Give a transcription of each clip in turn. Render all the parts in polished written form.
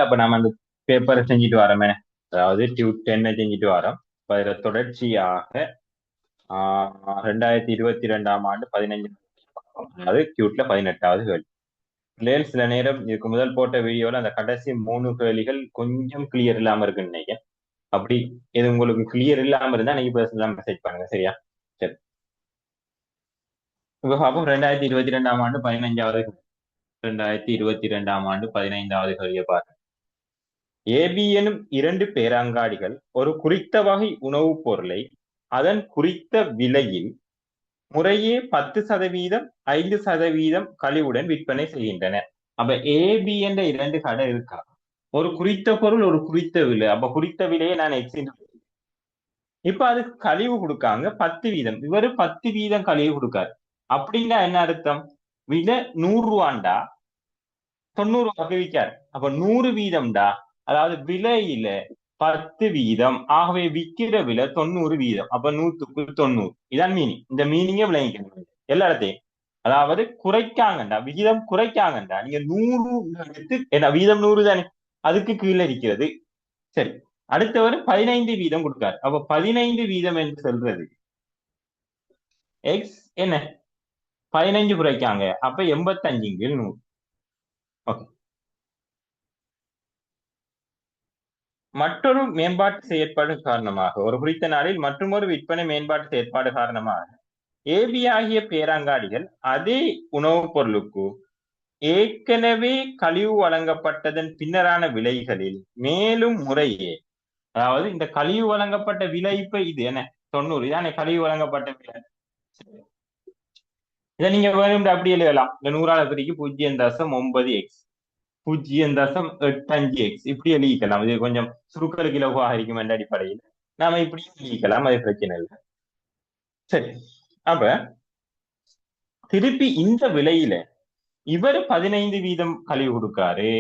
அப்ப நம்ம அந்த பேப்பரை செஞ்சுட்டு வரோமே, அதாவது டியூட் 10 செஞ்சுட்டு வரோம். இப்ப இதுல தொடர்ச்சியாக 2022 15, அதாவது டியூட்ல 18வது கேள்வி. பிள்ளைகள் சில நேரம் இதுக்கு முதல் போட்ட வீடியோல அந்த கடைசி 3 கேள்விகள் கொஞ்சம் கிளியர் இல்லாம இருக்குன்னு நினைக்கிறேன். அப்படி இது உங்களுக்கு கிளியர் இல்லாம இருந்தா நீங்க பர்சனலா மெசேஜ் பண்ணுங்க, சரியா? சரி. இப்ப பார்ப்போம் 2022 15வது, 2022 கேள்வியை பாருங்க. ஏபி எனும் 2 பேரங்காடிகள் ஒரு குறித்த வகை உணவுப் பொருளை அதன் குறித்த விலையில் முறையே 10%, 5% கழிவுடன் விற்பனை செய்கின்றன. அப்ப ஏபி என்ற 2 கடை இருக்கா, ஒரு குறித்த பொருள் ஒரு குறித்த விலை. அப்ப குறித்த விலையை நான் இப்ப அது கழிவு கொடுக்காங்க 10%. இவரு 10% கழிவு கொடுக்காரு. அப்படின்னா என்ன அர்த்தம்? விலை 100 ரூபாண்டா 90 ரூபாய்க்கு விற்காரு. அப்ப 100%டா, அதாவது விலையில 10%. ஆகவே விக்கிற விலை 90%. அப்ப 100க்கு 90. இதான் மீனிங். இந்த மீனிங்கே விளங்கிக்கணும் எல்லா இடத்தையும். அதாவது குறைக்காங்கண்டா, விகிதம் குறைக்காங்கண்டா, நீங்க 100 எடுத்து என்ன வீதம் 100 தானே, அதுக்கு கீழே இருக்கிறது. சரி, அடுத்தவர் 15% கொடுக்காரு. அப்ப 15% என்று சொல்றது எக்ஸ் என்ன, 15 குறைக்காங்க. அப்ப 85/100. ஓகே. மற்றொரு மேம்பாட்டு செயற்பாடு காரணமாக, ஒரு குறித்த நாளில் மற்றொரு விற்பனை மேம்பாட்டு செயற்பாடு காரணமாக ஏபி ஆகிய பேரங்காடிகள் அதே உணவுப் பொருளுக்கு ஏற்கனவே கழிவு வழங்கப்பட்டதன் பின்னரான விலைகளில் மேலும் முறையே, அதாவது இந்த கழிவு வழங்கப்பட்ட விலை இப்ப இது என்ன 90 இதானே கழிவு வழங்கப்பட்ட விலை. இதை நீங்க வேணும் அப்படி எழுதலாம். இந்த 100 பிரிக்கு 0.9x, 0.85x இப்படி எழுதிக்கலாம். இது கொஞ்சம் சுருக்கலுக்கு இலகுவாக இருக்கும் என்ற அடிப்படையில் நாம இப்படி எழுதிக்கலாம், அது பிரச்சனை இல்லை. சரி, அப்ப திருப்பி இந்த விலையில இவர் 15% கழிவு கொடுக்காரு,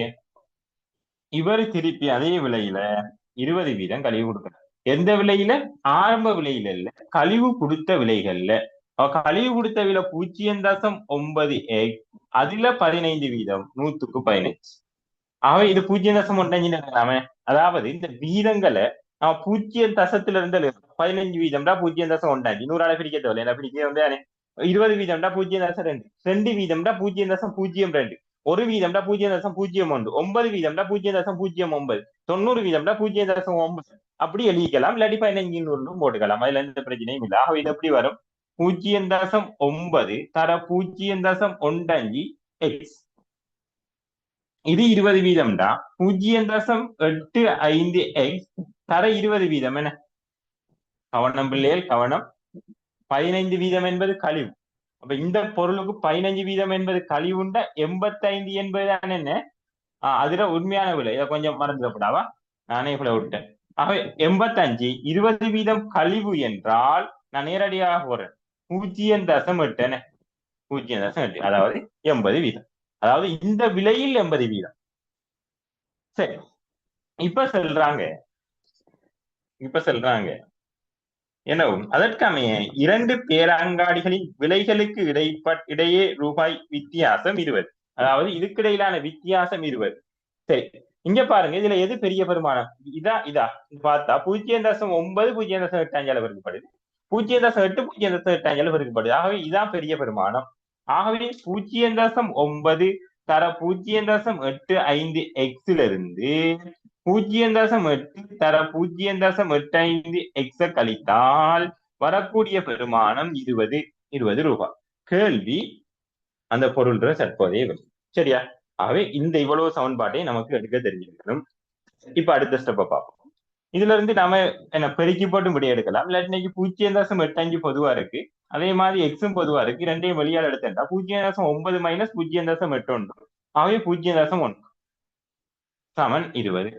இவர் திருப்பி அதே விலையில 20% கழிவு கொடுக்கிறார். எந்த விலையில? ஆரம்ப விலையில இல்ல, கழிவு கொடுத்த விலைகள்ல. கழிவு கொடுத்த விலை 0.9x, அதுல 15%, 100க்கு 15. ஆக இது 0.15. அதாவது இந்த வீதங்களை 0 15%, 0.15, 100 பிரிக்க தேவையில்லை, பிரிக்க வந்து 20%, 0.2, 2%, 0.02, 1%, 0.01, 9%, 0.09, 90%, 0.9 அப்படி எழுதிக்கலாம். இல்லாட்டி 15 போட்டுக்கலாம், அதுல எந்த பிரச்சனையும் இல்லை. ஆக இது எப்படி வரும்? 0.9 தர 0.15 எக்ஸ், இது 20%. 0.85 எக்ஸ் தர 20%. என்ன கவனம் பிள்ளைகள், கவனம். 15% என்பது கழிவு. அப்ப இந்த பொருளுக்கு 15% என்பது கழிவுண்டா, 85 என்பதுதான் என்ன அதுல உண்மையான விலை. இதை கொஞ்சம் மறந்துடப்படாவா, நானே இவ்வளவு விட்டேன். ஆக 85, 20% கழிவு என்றால் நான் நேரடியாக போறேன் 0.8, 0.8, அதாவது 80%. அதாவது இந்த விலையில் 80%. சரி, இப்ப சொல்றாங்க எனவும் அதற்கமைய 2 பேரங்காடிகளின் விலைகளுக்கு இடையே ரூபாய் வித்தியாசம் 20. அதாவது இதுக்கிடையிலான வித்தியாசம் 20. சரி, இங்க பாருங்க, இதுல எது பெரிய பெருமானம்? இதா பார்த்தா 0.9, 0.85 பெருக்கப்படுது, 0.8, 0.85 பெருக்கப்படுது. ஆகவே இதான் பெரிய பெருமானம். ஆகவே 0.9 தர 0.85 எக்ஸ்ல இருந்து 0.8 தர 0.85 எக்ஸ கழித்தால் வரக்கூடிய பெருமானம் 20 ரூபாய். கேள்வி அந்த பொருள் தற்போதைய விலை. சரியா? ஆகவே இந்த இவ்வளவு சமன்பாட்டை நமக்கு எடுக்க தெரிஞ்சிருக்கணும். இப்ப அடுத்த ஸ்டெப்பை பார்ப்போம். இதுல இருந்து நாம என்ன பெருக்கி போட்டு விட எடுக்கலாம். இல்லாட்டி இன்னைக்கு 0.85 பொதுவா இருக்கு, அதே மாதிரி எக்ஸும் பொதுவா இருக்கு, ரெண்டையும் வெளியால் எடுத்தா 0.9 மைனஸ் 0.81, ஆகவே 0.1 சமன் 20.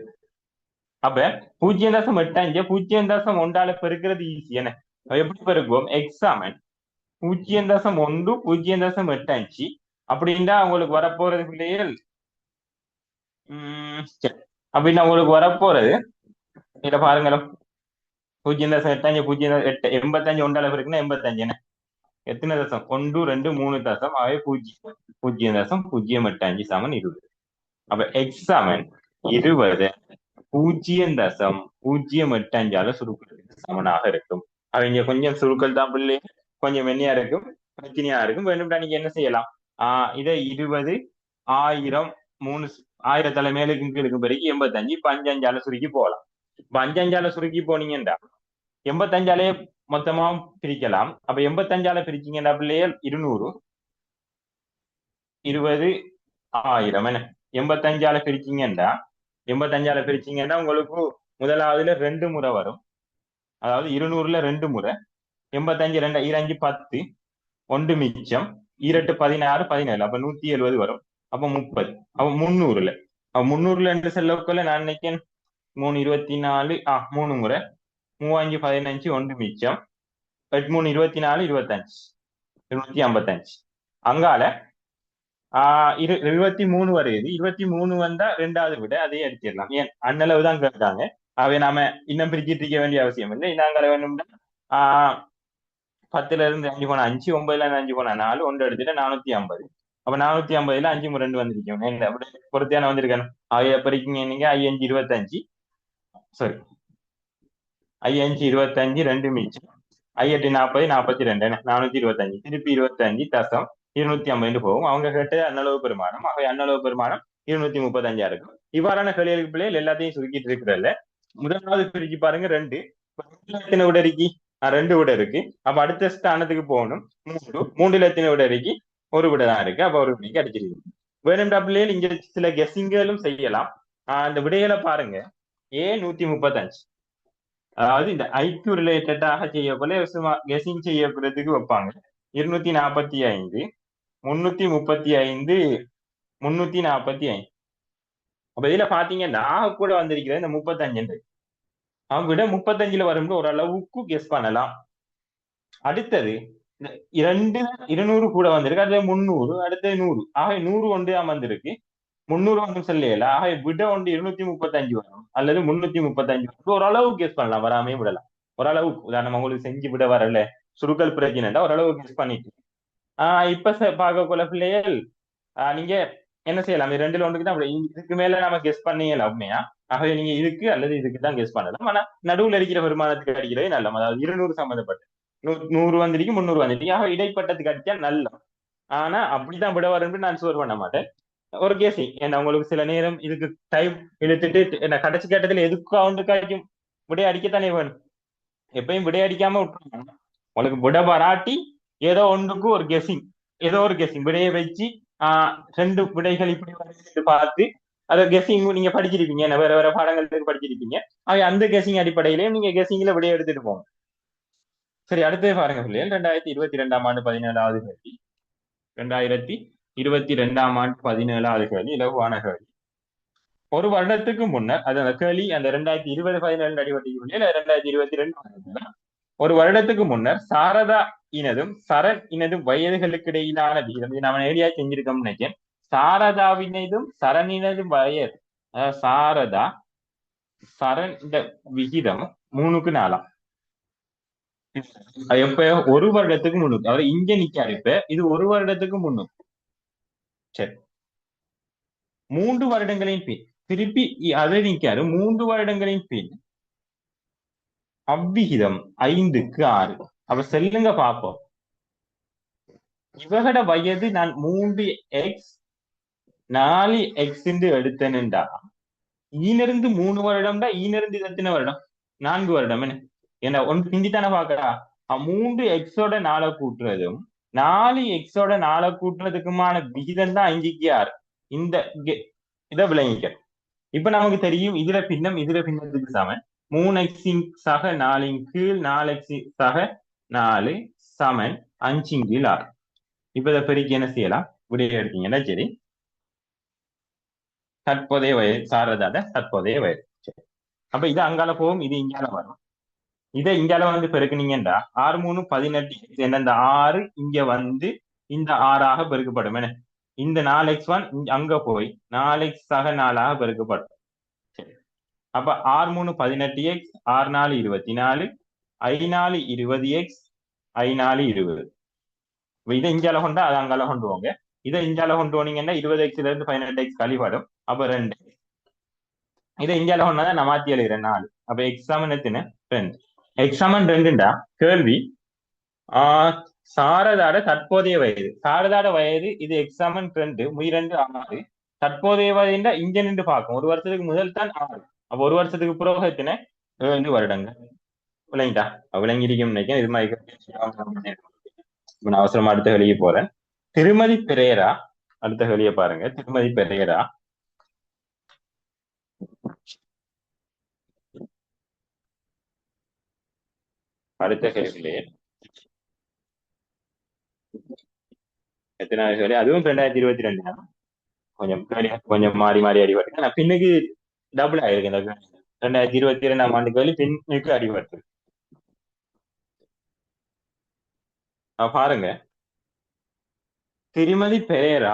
அப்ப 0.85 0.1 பெருக்கிறது ஈஸி. என்ன எப்படி பெருக்குவோம்? எக்ஸ் சமன் 0.1 0.85 அப்படின்னா உங்களுக்கு வரப்போறது பிள்ளைகள் அப்படின்னா உங்களுக்கு வரப்போறது இத பாருங்களும். 0.85 0.8 85 1 இருக்குன்னா 85 என்ன எத்தனை தசம்? 1 2 3 தசம். ஆகவே 0.085 சமன் 20. அப்ப எக்ஸ் சமன் 20 0.085 சுருக்கிறதுக்கு சமனாக இருக்கும். அவங்க கொஞ்சம் சுருக்கள் தான் பிள்ளை, கொஞ்சம் மென்னியா இருக்கும், பிரச்சனையா இருக்கும். வேணும்டா நீங்க என்ன செய்யலாம், இதை 20 1000 3 1000 மேலுக்கு கீழுக்கும் பெருக்கி 85, இப்ப 5 சுருக்கி போகலாம். இப்ப 5 சுருக்கி போனீங்கன்னா 85 மொத்தமா பிரிக்கலாம். அப்ப 85 பிரிச்சீங்கன்னா பிள்ளைகள் 200 20 1000 என்ன 85 பிரிச்சீங்கன்னா 85 பிரிச்சீங்கன்னா உங்களுக்கு முதலாவதுல 2 முறை வரும். அதாவது 200ல 2 முறை 85 2 25 10 ஒன்று மிச்சம் 2 16 17 அப்ப 170 வரும். அப்ப 30 அப்ப 300ல 300ல என்று செல்லக்குள்ள நான் நினைக்கிறேன் 3 24 3 முறை 3 5 15 ஒன்று மிச்சம் 8 3 24 25 255 அங்கால 23 வருது. 23 வந்தா ரெண்டாவது விட அதையே அடிச்சிடலாம். ஏன் அண்ணளவு தான் கேட்டாங்க. அவை நாம இன்னும் பிரிச்சுட்டு இருக்க வேண்டிய அவசியம் இல்லை. நாங்கள் வேணும்னா 10ல இருந்து 5 போனா 5, 9ல இருந்து 5 போனா 4, ஒன்று எடுத்துட்டு 450. அப்ப 450ல 5 2 வந்திருக்கோம். அப்படி பொறுத்தியான வந்திருக்கணும். அவைய பறிக்கீங்க நீங்க 5 25 சாரி 5 25 2 மிச்சம் 5 40 42 425 திருப்பி 25 தசம் 250 போகும். அவங்க கேட்ட அன்னளவு பெருமானம், அவை அன்னளவு பெருமானம் 235 இருக்கும். இவ்வாறான கேள்விகளுக்கு பிள்ளைகள் எல்லாத்தையும் சுருக்கிட்டு இருக்கிறதுல முதலாவது பிரிச்சு பாருங்க 2 எத்தனை விட இருக்கு, 2 விட இருக்கு. அப்ப அடுத்த ஸ்தானத்துக்கு போகணும் 3 எத்தனை விட இருக்கு, ஒரு விட தான் இருக்கு. அப்ப ஒரு விடைக்கு அடிச்சிருக்கு. வேணும்டா பிள்ளைகள் இங்க சில கெஸிங்களும் செய்யலாம். அந்த விடைகளை பாருங்க. 135 அதாவது இந்த ஐக்யூ ரிலேட்டடாக செய்யக்குள்ள கெஸிங் செய்யறதுக்கு வைப்பாங்க. 245 335 345. அப்ப இதுல பாத்தீங்கன்னா கூட வந்திருக்கிறது இந்த 35. அவங்க விட 35ல வரும்னு ஓரளவுக்கு கெஸ் பண்ணலாம். அடுத்தது 200 கூட வந்திருக்கு, அடுத்தது 300, அடுத்தது 100. ஆக 100 ஒன்று வந்திருக்கு, 300 ஒன்றும் சொல்லல. ஆக விட ஒன்று 235 வரும் அல்லது 335 வரும். ஓரளவு கெஸ் பண்ணலாம், வராமே விடலாம். ஓரளவுக்கு உதாரணம் உங்களுக்கு செஞ்சு விட வரல, சுருக்கல் பிரச்சனைடா ஓரளவு கெஸ் பண்ணிட்டு இப்ப பார்க்கக்குள்ள பிள்ளைகள் நீங்க என்ன செய்யலாம், ரெண்டுல ஒன்றுக்கு தான் இதுக்கு மேல நம்ம கெஸ் பண்ணியலாம் உண்மையா. ஆகவே நீங்க இதுக்கு அல்லது இதுக்கு தான் கெஸ் பண்ணலாம். ஆனா நடுவுல இருக்கிற வருமானத்துக்கு அடிக்கிறதே நல்ல, அதாவது 200 சம்மந்தப்பட்ட 100 வந்துருக்கு 300 வந்துருக்கு. ஆக இடைப்பட்டத்துக்கு அடிச்சா நல்ல. ஆனா அப்படிதான் விட வரும்னு நான் சுவர் பண்ண மாட்டேன். ஒரு கேசிங் என்ன உங்களுக்கு சில நேரம் இதுக்கு டைம் இழுத்துட்டு என்ன கடைசி கட்டத்துல எதுக்கு அவனுக்காச்சும் விடைய அடிக்கத்தானே வேணும். எப்பயும் விடைய அடிக்காம விட்டுருவாங்க. உங்களுக்கு விட வராட்டி ஏதோ ஒன்றுக்கு ஒரு கெஸிங், ஏதோ ஒரு கெஸிங் விடையை வச்சு ரெண்டு விடைகள் இப்படி வருது பார்த்து அதை கெஸிங் நீங்க படிச்சிருப்பீங்க, வேற வேற பாடங்களுக்கு படிச்சிருப்பீங்க. அந்த கெஸிங் அடிப்படையிலேயும் நீங்க கெஸிங்ல விடைய எடுத்துட்டு போங்க. சரி, அடுத்தது பாருங்க பிள்ளைகள். 2022ஆம் ஆண்டு 17வது கேள்வி. 2022ஆம் ஆண்டு 17வது கேள்வி இலகுவான கேள்வி. ஒரு வருடத்துக்கு முன்னர் அது அந்த கேள்வி அந்த 2020-17 அடிவட்டிக்கு 2022 ஒரு வருடத்துக்கு முன்னர் சாரதா இனதும் சரண் இனதும் வயதுகளுக்கு இடையிலான விகிதம், இது நம்ம நேரடியா செஞ்சிருக்கோம்னு நினைக்கிறேன். சாரதாவினதும் சரணினதும் வயது, சாரதா சரண் இந்த விகிதம் 3க்கு 4. எப்ப ஒரு வருடத்துக்கு 300, அவர் இங்க நிக்காரு. இப்ப இது ஒரு வருடத்துக்கு 300. சரி, 3 வருடங்களின் பின் திருப்பி அதை நிக்காரு. 3 வருடங்களின் பின் அவ்விகிதம் 5க்கு 6. அப்ப செல்லுங்க பாப்போம். இவகட வயது நான் 3x 4x எடுத்தேன்டா, ஈனிருந்து 3 வருடம்டா, ஈனிருந்து இது எத்தனை வருடம், 4 வருடம். என்ன ஒன்று பிந்தித்தானே பாக்கடா. 3x 4 கூட்டுறதும் 4x 4 கூட்டுறதுக்குமான விகிதம் தான் 5க்கு 6. இந்த இதை விளங்கிக்க. இப்ப நமக்கு தெரியும் இதுல பின்னம் இதுல பின்னத்துக்கு சமன் 3x சக 4 கீழ் 4x சக 4 சமன் 5 கீழ் 6. இப்ப இதை பெருக்கி என்ன செய்யலாம், விடைய எடுத்தீங்கன்னா சரி, தற்போதைய வயது சாரதாத தற்போதைய வயது. அப்ப இது அங்கால போகும், இது இங்கால வரும். இதை இங்கால வந்து பெருக்குனீங்கன்னா 6 3 18 என்ன, இந்த 6 இங்க வந்து இந்த 6ஆக பெருக்கப்படும். என்ன இந்த 4x1 அங்க போய் 4x சக 4ஆக பெருக்கப்படும். சரி, அப்ப 6 3 18x, 6 4 24, I 4 20x, I 4 20. இதை இங்கால கொண்டா அதை அங்கால கொண்டு போங்க. இதை இங்கால கொண்டு போனீங்கன்னா 20x இருந்து 18x கழிப்படும். அப்ப 2. இதை இந்தியால ஒன்னா நான் மாத்தி எழுதுறேன் 4. அப்ப எக்ஸாமன் எத்தனை 2. எக்ஸாமன் 2டா கேள்வி சாரதாட தற்போதைய வயது. சாரதாட வயது இது எக்ஸாமன் 2 2 6. தற்போதைய வயதுண்டா இங்க நின்று பார்க்கும். ஒரு வருஷத்துக்கு முதல் தான் 6. அப்ப ஒரு வருஷத்துக்கு பிறகு எத்தனை 7 வருடங்கள். விளங்கிட்டா விளங்கிருக்கும் நினைக்கிறேன். இது மாதிரி நான் அவசரமா அடுத்த வெளியே போறேன். திருமதி பெரேரா அடுத்த வெளியே பாருங்க. திருமதி பெரேரா அடுத்த கேள்வியிலே எத்தனாவது கேள்வி? அதுவும் 2022 தான். கொஞ்சம் மாறி மாறி அடிபட்டு ஆனா பின்னுக்கு டபுள் ஆயிருக்கு. இந்த 2022ஆம் ஆண்டு கேள்வி பின்னுக்கு அடிபட்டு பாருங்க. திருமதி பெரேரா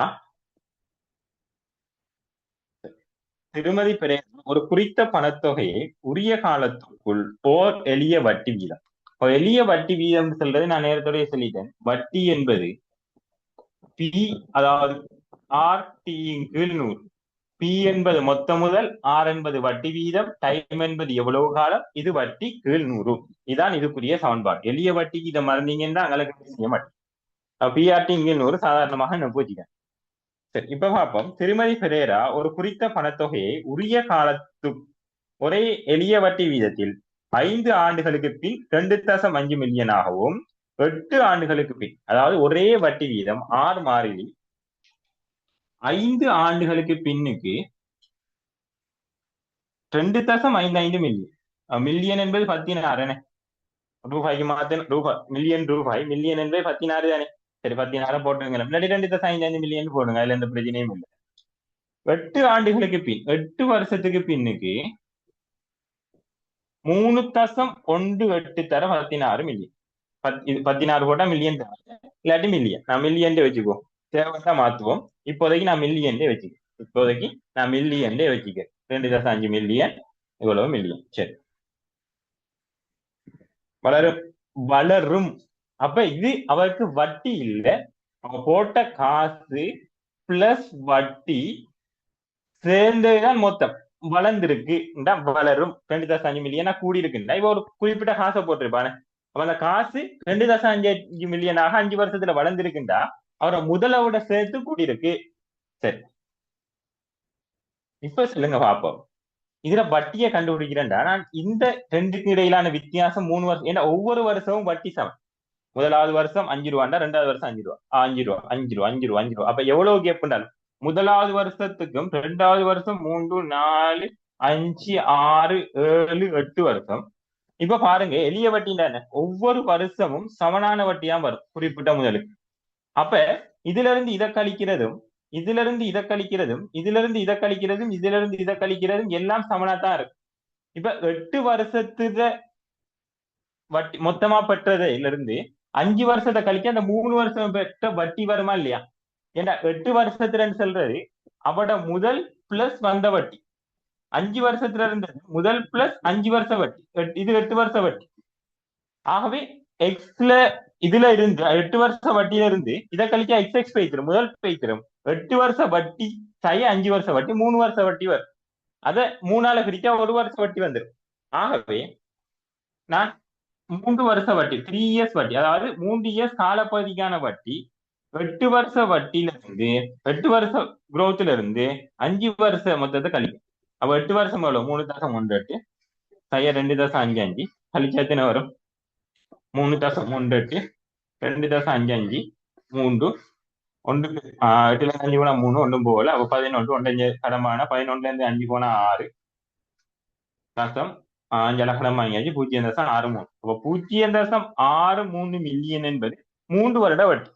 ஒரு குறித்த பணத்தொகையை உரிய காலத்துக்குள் ஓர் எளிய வட்டி வீதம். எளிய வட்டி வீதம் சொல்றது நான் நேரத்தோடய சொல்லிட்டேன். வட்டி என்பது பி, அதாவது ஆர் டியின் கீழ் 100. பி என்பது மொத்த முதல், ஆர் என்பது வட்டி வீதம், டைம் என்பது எவ்வளவு காலம், இது வட்டி கீழ் 100. இதான் இதுக்குரிய சமன்பாடு. எளிய வட்டிக்கு இதை மறந்தீங்கன்னா அங்களுக்கு செய்ய மாட்டேன். பிஆர்டி கீழ் 100 சாதாரணமாக நான் பூச்சிக்கேன். சரி, இப்ப பார்ப்போம். திருமதி பெரேரா ஒரு குறித்த பணத்தொகையை உரிய காலத்து ஒரே எளிய வட்டி வீதத்தில் 5 ஆண்டுகளுக்கு பின் 2.5 மில்லியனாகவும் 8 ஆண்டுகளுக்கு பின், அதாவது ஒரே வட்டி வீதம் 6 மாறிலி 5 ஆண்டுகளுக்கு பின்னுக்கு 2.55 மில்லியன். மில்லியன் என்பது 16 ரூபாய்க்கு மாத்த ரூபாய் மில்லியன் என்பது 16 தானே. சரி, 16 போட்டுருங்க. முன்னாடி 2.55 மில்லியன் போடுங்க. அதுல எந்த பிரச்சனையும் இல்லை. 8 ஆண்டுகளுக்கு பின், 8 வருஷத்துக்கு பின்னுக்கு 3.18 தர 16 மில்லியன். 16 போட்டா மில்லியன் தர, இல்லாட்டி மில்லியன். நான் மில்லியன் வச்சுக்கோ, தேவையா மாத்துவோம். இப்போதைக்கு நான் மில்லியன் வச்சுக்கேன். 2.5 மில்லியன் இவ்வளவு மில்லியன். சரி, வளரும் வளரும். அப்ப இது அவருக்கு வட்டி இல்லை, அவ போட்ட காசு பிளஸ் வட்டி சேர்ந்ததுதான் மொத்தம் வளர்ந்துருக்கு. வளரும் 2.5 மில்லியனா கூடி இருக்குண்டா இவ ஒரு குறிப்பிட்ட காசை போட்டிருப்பானே. அப்ப அந்த காசு 2.5 மில்லியனாக 5 வருஷத்துல வளர்ந்துருக்குண்டா அவரை முதலோட சேர்த்து கூடியிருக்கு. சரி, இப்ப சொல்லுங்க பாப்போம். இதுல வட்டியை கண்டுபிடிக்கிறேன்டா நான் இந்த ரெண்டுக்கு இடையிலான வித்தியாசம் 3 வருஷம். ஏன்னா ஒவ்வொரு வருஷமும் வட்டி சமம். முதலாவது வருஷம் 5 ரூபாண்டா, 2வது வருஷம் 5 ரூபா, 5 ரூபா, 5 ரூபா, 5 ரூபா, 5 ரூபா. அப்ப எவ்வளவு கேப் பண்ணாலும் முதலாவது வருஷத்துக்கும் 2வது வருஷம் 3, 4, 5, 6, 7, 8 வருஷம். இப்ப பாருங்க, எளிய வட்டி தானே, ஒவ்வொரு வருஷமும் சமனான வட்டியா வரும் குறிப்பிட்ட முதலுக்கு. அப்ப இதுல இருந்து இதை கழிக்கிறதும், இதுல இருந்து இதை கழிக்கிறதும், இதுல இருந்து இதை கழிக்கிறதும், இதுல இருந்து இதை கழிக்கிறதும் எல்லாம் சமனாத்தான் இருக்கு. இப்ப 8 வருஷத்துல வட்டி மொத்தமா பெற்றதுல இருந்து 5 வருஷத்தை கழிக்க அந்த 3 வருஷம் பெற்ற வட்டி வருமா இல்லையா? ஏன்னா 8 வருஷத்துல சொல்றது அவட முதல் பிளஸ் வந்த வட்டி. 5 வருஷத்துல இருந்தது முதல் பிளஸ் 5 வருஷ வட்டி. இது 8 வருஷ வட்டி. ஆகவே எக்ஸ்ல இதுல இருந்து 8 வருஷ வட்டியில இருந்து இதை கழிக்க எக்ஸ் பெய்திரும், முதல் பெய்திரும். 8 வருஷ வட்டி 5 வருஷ வட்டி 3 வருஷ வட்டி வரும். அதை 3ஆல பிரிச்சா 1 வருஷ வட்டி வந்துடும். ஆகவே நான் 3 வருஷ வட்டி 3 இயர்ஸ் வட்டி, அதாவது 3 இயர்ஸ் காலப்பகுதிக்கான வட்டி 8 வருஷ வட்டியில இருந்து 8 வருஷ குரோத்ல இருந்து 5 வருஷ மொத்தத்தை கழிக்கும். அப்ப 8 வருஷம் எவ்வளவு? 3.18 2.55 கழிச்சா எத்தனை வரும்? 3.18 2.55 3 ஒன்றுக்கு 8ல 5 போனா 3 ஒன்றும் போகல. அப்ப 11 1 கடமான 11ல இருந்து 5 போனா 6 தசம் 5 கடமை வாங்கியாச்சு. 0.63. அப்ப 0.63 மில்லியன் என்பது 3 வருட வட்டி.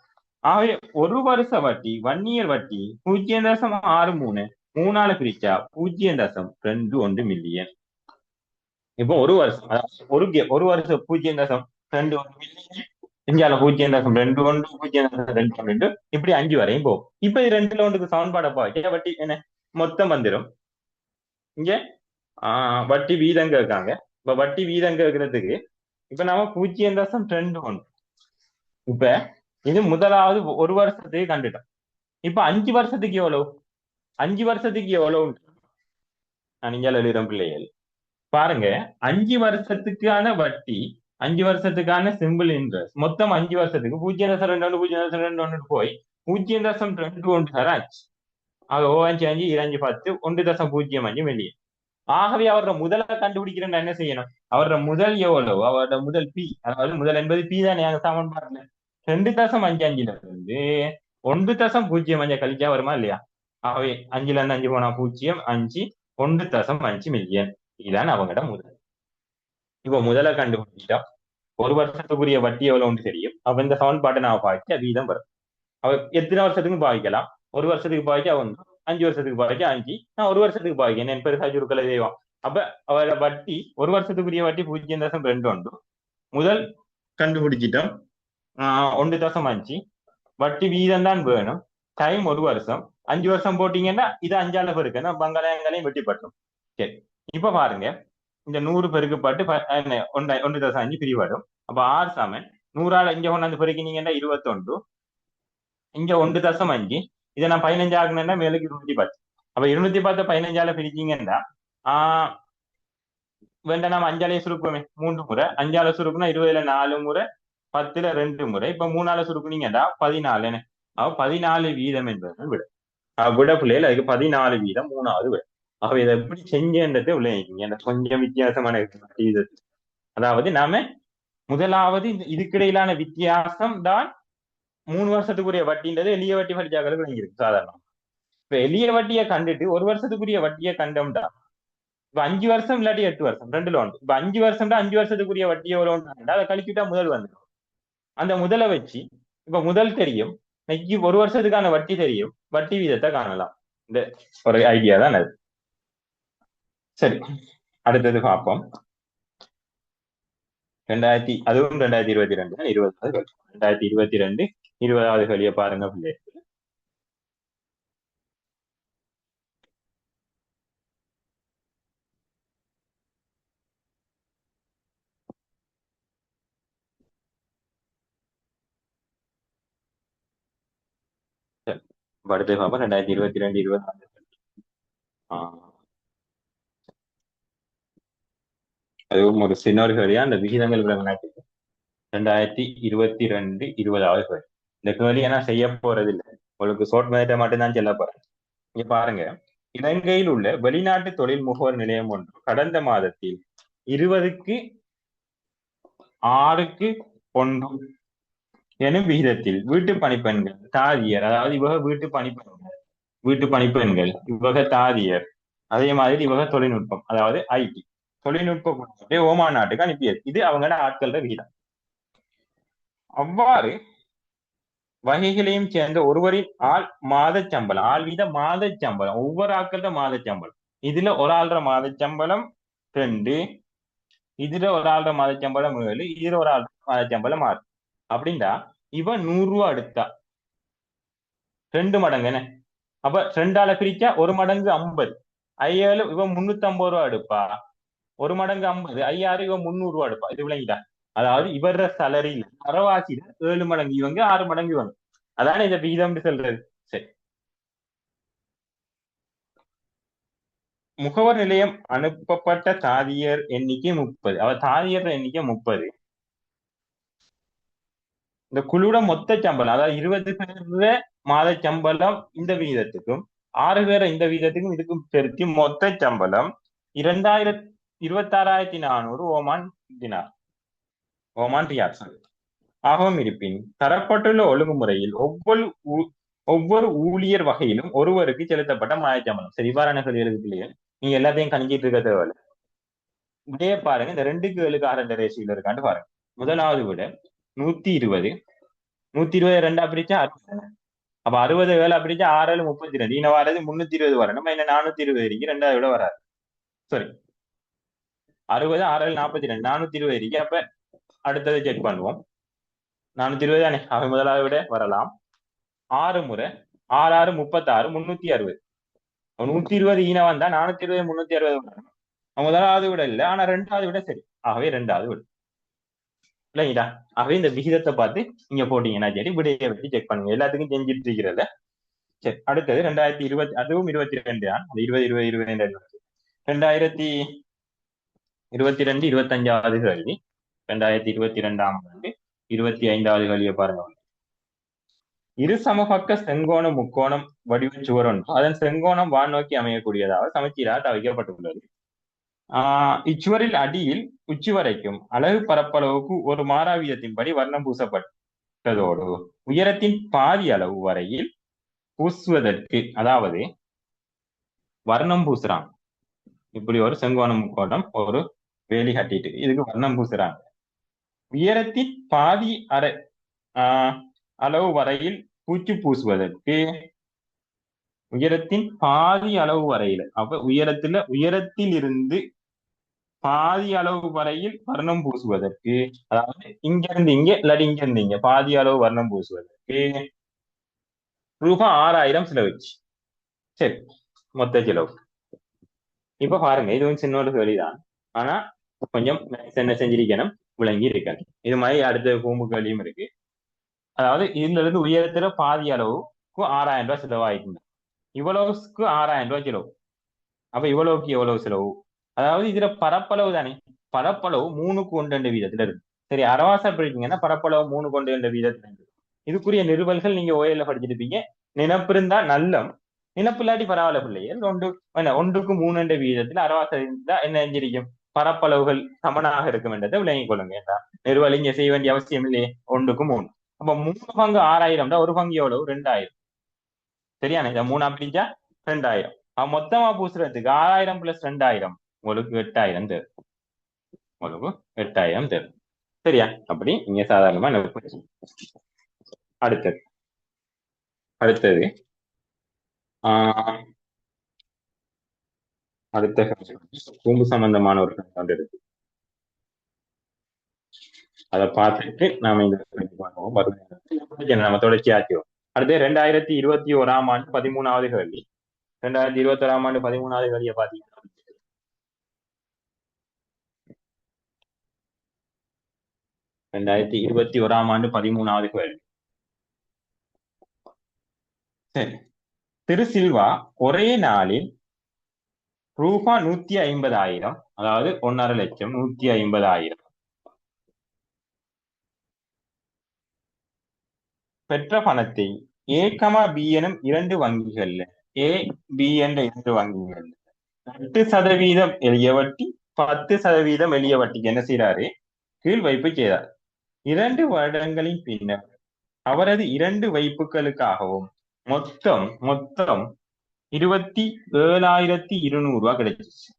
ஆகவே ஒரு வருஷ வட்டி 1 இயர் வட்டி 0.63 3ஆல பிரிச்சா 0.21 மில்லியன். இப்போ ஒரு வருஷம், ஒரு வருஷம் 0.21 மில்லியன். இந்தியால 0.21 0.22 இப்படி 5 வரையும் போகும். இப்ப இது 2ல ஒன்றுக்கு சமன்பாடப்பா வட்டி என்ன மொத்தம் வந்துடும். இங்க வட்டி வீதம் கேட்காங்க. இப்ப வட்டி வீதம் கேட்கறதுக்கு இப்ப நாம 0.21. இப்ப இது முதலாவது ஒரு வருஷத்துக்கு கண்டுட்டோம். இப்ப 5 வருஷத்துக்கு எவ்வளவு? 5 வருஷத்துக்கு எவ்வளவு? நான் இங்கே எழுதுறேன் பிள்ளைகள். பாருங்க, 5 வருஷத்துக்கான வட்டி, 5 வருஷத்துக்கான சிம்பிள் இன்ட்ரெஸ்ட் மொத்தம் 5 வருஷத்துக்கு 0.2 0.2 போய் 0.21 ஆச்சு. அது 5 5 2 10 1.05 மில்லியன். ஆகவே அவரோட முதலை கண்டுபிடிக்கிறேன் என்ன செய்யணும்? அவரோட முதல் எவ்வளவு? அவரோட முதல் பி, அதாவது முதல் என்பது பி தானே அங்க சமன்பாடுல. 2.55 இருந்து 1.05 கழிச்சா வருமா இல்லையா? ஆகவே 5ல இருந்து 5 போனா 0 5 1.5 மில்லியன். இதுதான் அவங்கட முதல். இப்போ முதலை கண்டுபிடிச்சிட்டா ஒரு வருஷத்துக்குரிய வட்டி எவ்வளவுன்னு தெரியும். அப்ப இந்த சமன்பாட்டை நான் பாய்ச்சி வீதம் வரும். அவ எத்தனை வருஷத்துக்கும் பாவிக்கலாம்? ஒரு வருஷத்துக்கு பாவிச்சா 1, 5 வருஷத்துக்கு பாவிச்சா 5, நான் ஒரு வருஷத்துக்கு பாவிக்கேன் என் பெருசா சுருக்கலை செய்வோம். அப்ப அவரோட வட்டி ஒரு வருஷத்துக்குரிய வட்டி 0.21. முதல் கண்டுபிடிச்சிட்டோம் 1.5. வட்டி வீதம் தான் வேணும். டைம் ஒரு வருஷம். 5 வருஷம் போட்டீங்கன்னா இது 5ஆல பெருக்கணும், பங்காளங்களையும் வெட்டி பட்டும். சரி, இப்ப பாருங்க, இந்த 100 பெருக்கப்பட்டு 1.5 பிரிவடும். அப்ப 6 சமன் 100ஆல இங்க கொண்டாந்து பெருக்கினீங்கன்னா 21, இங்க 1.5. இதை நான் 15 ஆகணும்னா மேலுக்கு 210. அப்ப 210 15ஆல பிரிச்சீங்கன்னா வேண்டாம், நம்ம 5ஆலே சுருக்குவோமே 3 முறை. 5ஆல சுருக்குனா 20ல 4 முறை, 10ல 2 முறை. இப்ப 3ஆல சுருக்குனீங்கன்னா 14. அவ 14 வீதம் என்பது விட. விட பிள்ளைகள் அதுக்கு 14 வீதம் 3வது விட. ஆகவே இதை எப்படி செஞ்சேன்றதை விளையாங்க. எனக்கு கொஞ்சம் வித்தியாசமான இது. அதாவது நாம முதலாவது இதுக்கிடையிலான வித்தியாசம் தான் 3 வருஷத்துக்குரிய வட்டின்றது எளிய வட்டி படிச்சாக்களுக்கு விளங்கியிருக்கு சாதாரணம். இப்ப எளிய வட்டியை கண்டுட்டு ஒரு வருஷத்துக்குரிய வட்டியை கண்டோம்டா, இப்ப 5 வருஷம் இல்லாட்டி 8 வருஷம் ரெண்டுல ஒன்று. இப்ப 5 வருஷம்டா 5 வருஷத்துக்குரிய வட்டி எவ்வளவு அதை கழிச்சுட்டா முதல் வந்துடும். அந்த முதலை வச்சு இப்ப முதல் தெரியும், இன்னைக்கு ஒரு வருஷத்துக்கான வட்டி தெரியும், வட்டி வீதத்தை காணலாம். இந்த ஒரு ஐடியா தான் அது. சரி, அடுத்தது பார்ப்போம். அதுவும் 2022 20வது 2022 20வது வெளியே பாருங்க பிள்ளை. அடுத்து பார்ப்போம் 2022 20. அதுவும் ஒரு சின்ன கேள்வியா அந்த விகிதங்கள் விளங்கினாச்சு. 2022 20வது கேள்வி. இந்த கேள்வியை நான் செய்ய போறது இல்லை, உங்களுக்கு ஷார்ட் மெத்தட்டை மட்டும்தான் சொல்ல போறேன். இங்க பாருங்க, இலங்கையில் உள்ள வெளிநாட்டு தொழில் முகவர் நிலையம் ஒன்று கடந்த மாதத்தில் 20க்கு 6க்கு 1 எனும் விகிதத்தில் வீட்டு பணிப்பெண்கள் தாதியர், அதாவது இவக வீட்டு பணிப்பெண்கள் இவக தாதியர், அதே மாதிரி இவக தொழில்நுட்பம், அதாவது ஐடி தொழில்நுட்ப குழுவை ஓமான் நாட்டுக்கு அனுப்பியது. இது அவங்களோட ஆட்கள விகிதம். அவ்வாறு வகைகளையும் சேர்ந்த ஒருவரின் மாத சம்பளம், ஆள் வீத மாத சம்பளம், ஒவ்வொரு ஆட்கள மாத சம்பளம். இதுல ஒரு ஆள்ற மாத சம்பளம் 2, இதுல ஒரு ஆள்ற மாத சம்பளம் 7, இதுல ஒரு ஆள் மாத சம்பளம் 6. அப்படின்னா இவன் 100 ரூபா எடுத்தா 2 மடங்கு என்ன? அப்ப 2ஆல பிரிச்சா ஒரு மடங்கு 50. 5 இவன் 350 ரூபா எடுப்பா. ஒரு மடங்கு 50, 5 இவன் 300 ரூபா எடுப்பா. இது விளங்கிட்டா? அதாவது இவர சலரியில அறவாசியில 7 மடங்கு இவங்க, 6 மடங்கு இவங்க. அதானே இந்த விகிதம் சொல்றது. சரி, முகவர் நிலையம் அனுப்பப்பட்ட தாதியர் எண்ணிக்கை 30. அவ தாதியர் எண்ணிக்கை 30. இந்த குழுவோட மொத்த சம்பளம், அதாவது 20 பேர் மாத சம்பளம் இந்த விகிதத்துக்கும் 6 பேர் இந்த விகிதத்துக்கும் இதுக்கும் பெருத்தி மொத்த சம்பளம் 26,400 ஓமான் தினார், ஓமான் ரியால் ஆகவும் இருப்பின் தரப்பட்டுள்ள ஒழுங்குமுறையில் ஒவ்வொரு ஊழியர் வகையிலும் ஒருவருக்கு செலுத்தப்பட்ட மாத சம்பளம். சரி, இவ்வாறான கேள்விகளுக்கு இல்லையே நீங்க எல்லாத்தையும் கணிச்சிட்டு இருக்க தேவையில்ல. இப்படியே பாருங்க, இந்த 2க்கு 7க்கு 6 ரேஷியோல இருக்காண்டு பாருங்க. முதலாவது விட 120, 120 2ஆ பிரிச்சா 60. அப்ப 60 வேலை பிரிச்சா 6 32. இன்னும் வரது 320 வரணும். என்ன 420 இருக்கு, 2ஆவது விட வராது. சரி, 60 6 42, 420 இருக்கு. அப்ப அடுத்தது செக் பண்ணுவோம். 420 தானே, அவை முதலாவது விட வரலாம். 6 முறை 6 6 36, 360. 120 ஈன வந்தா 420 360 வரணும். முதலாவது விட இல்லை, ஆனா 2ஆவது விட சரி. ஆகவே 2ஆவது விட இல்லைங்களா? ஆகவே இந்த விகிதத்தை பார்த்து நீங்க போட்டீங்கன்னா சரி, விடையை வச்சு செக் பண்ணுங்க. எல்லாத்துக்கும் செஞ்சுட்டு இருக்கிறத. சரி, அடுத்தது 2020, அதுவும் 22 தான். 20 20 22. 2022 25வது கேள்வி. 2022ஆம் ஆண்டு 25வது கேள்வியை பாருங்க. இரு சமபக்க செங்கோண முக்கோணம் வடிவ சுவர் ஒன்று அதன் செங்கோணம் வான் நோக்கி அமையக்கூடியதாக சமச்சீராக தவிக்கப்பட்டுள்ளது. இச்சுவரில் அடியில் உச்சி வரைக்கும் அலகு பரப்பளவுக்கு ஒரு மாறாவீதத்தின்படி வர்ணம் பூசப்பட்டதோடு உயரத்தின் பாதி அளவு வரையில் பூசுவதற்கு, அதாவது வர்ணம் பூசுறாங்க. இப்படி ஒரு செங்கோண முக்கோணம் ஒரு வேலி கட்டிட்டு இதுக்கு வர்ணம் பூசுறாங்க. உயரத்தின் பாதி அரை அளவு வரையில் பூச்சி பூசுவதற்கு, உயரத்தின் பாதி அளவு வரையில், அப்ப உயரத்தில் இருந்து பாதி அளவு வரையில் வர்ணம் பூசுவதற்கு, அதாவது இங்க இருந்து இங்க இல்லாட்டி இங்க இருந்து இங்க பாதி அளவு வர்ணம் பூசுவதற்கு ரூபாய் 6000 செலவுச்சு. சரி, மொத்த செலவு. இப்ப பாருங்க, இது வந்து சின்ன கேள்விதான். ஆனா கொஞ்சம் என்ன செஞ்சிருக்கணும், விளங்கி இருக்கணும். இது மாதிரி அடுத்த பூம்பு கேள்வியும் இருக்கு. அதாவது இதுல இருந்து உயரத்துல பாதி அளவுக்கு 6000 ரூபாய் செலவாயிட்டு, இவ்வளவுக்கு 6000 ரூபாய் செலவு. அப்ப இவ்வளவுக்கு எவ்வளவு செலவு? அதாவது இதுல பரப்பளவு தானே, பரப்பளவு 3:1 வீதத்துல இருக்கு. சரி, அரவாசா படிச்சீங்கன்னா பரப்பளவு 3:1 வீதத்துல இருக்கு. இதுக்குரிய நிறுவல்கள் நீங்க ஓயல்ல படிச்சிருப்பீங்க. நினப்பு இருந்தா நல்லம், நினப்பு இல்லாட்டி பரவாயில்ல பிள்ளைகள். 1:3 வீதத்துல அரவாசா இருந்தா என்ன செஞ்சிருக்கும், பரப்பளவுகள் சமனாக இருக்கும் என்றதை விளங்கிக் கொள்ளுங்க. நிறுவல் இங்க செய்ய வேண்டிய அவசியம் இல்லையே. 1:3. அப்ப 3 பங்கு 6000 ஒரு பங்கு எவ்வளவு? 2000. சரியான, இதை 3 பிரிச்சா 2000. மொத்தமா பூசுறதுக்கு 6000 + 2000 உங்களுக்கு 8000 தேவை. உங்களுக்கு 8000 தேவை. சரியா? அப்படி நீங்க சாதாரணமா அடுத்தது அடுத்தது அடுத்த கூம்பு சம்பந்தமான ஒரு கண்டென்ட் இருக்கு. அதை பார்த்துட்டு நாம இந்த நம்ம தொடர்ச்சி ஆக்கிறோம். அடுத்து 2021ஆம் ஆண்டு 13வது கேள்வி. 2021ஆம் ஆண்டு 13வது கேள்வியை பாத்தீங்கன்னா 2021ஆம் ஆண்டு 13வது கேள்வி. சரி, திரு சில்வா ஒரே நாளில் ரூபாய் 150,000, அதாவது 1.5 லட்சம் 150,000 பெற்ற பணத்தை A, B எனும் 2 வங்கிகள்ல, A, B என்ற 2 வங்கிகள்ல 8% எளிய வட்டி, 10% எளிய வட்டிக்கு என்ன செய்யறாரு, கீழ் வைப்பு செய்தார். 2 வருடங்களின் பின்னர் அவரது 2 வைப்புகளுக்காகவும் மொத்தம் 27,200 ரூபாய் கிடைச்சிச்சு.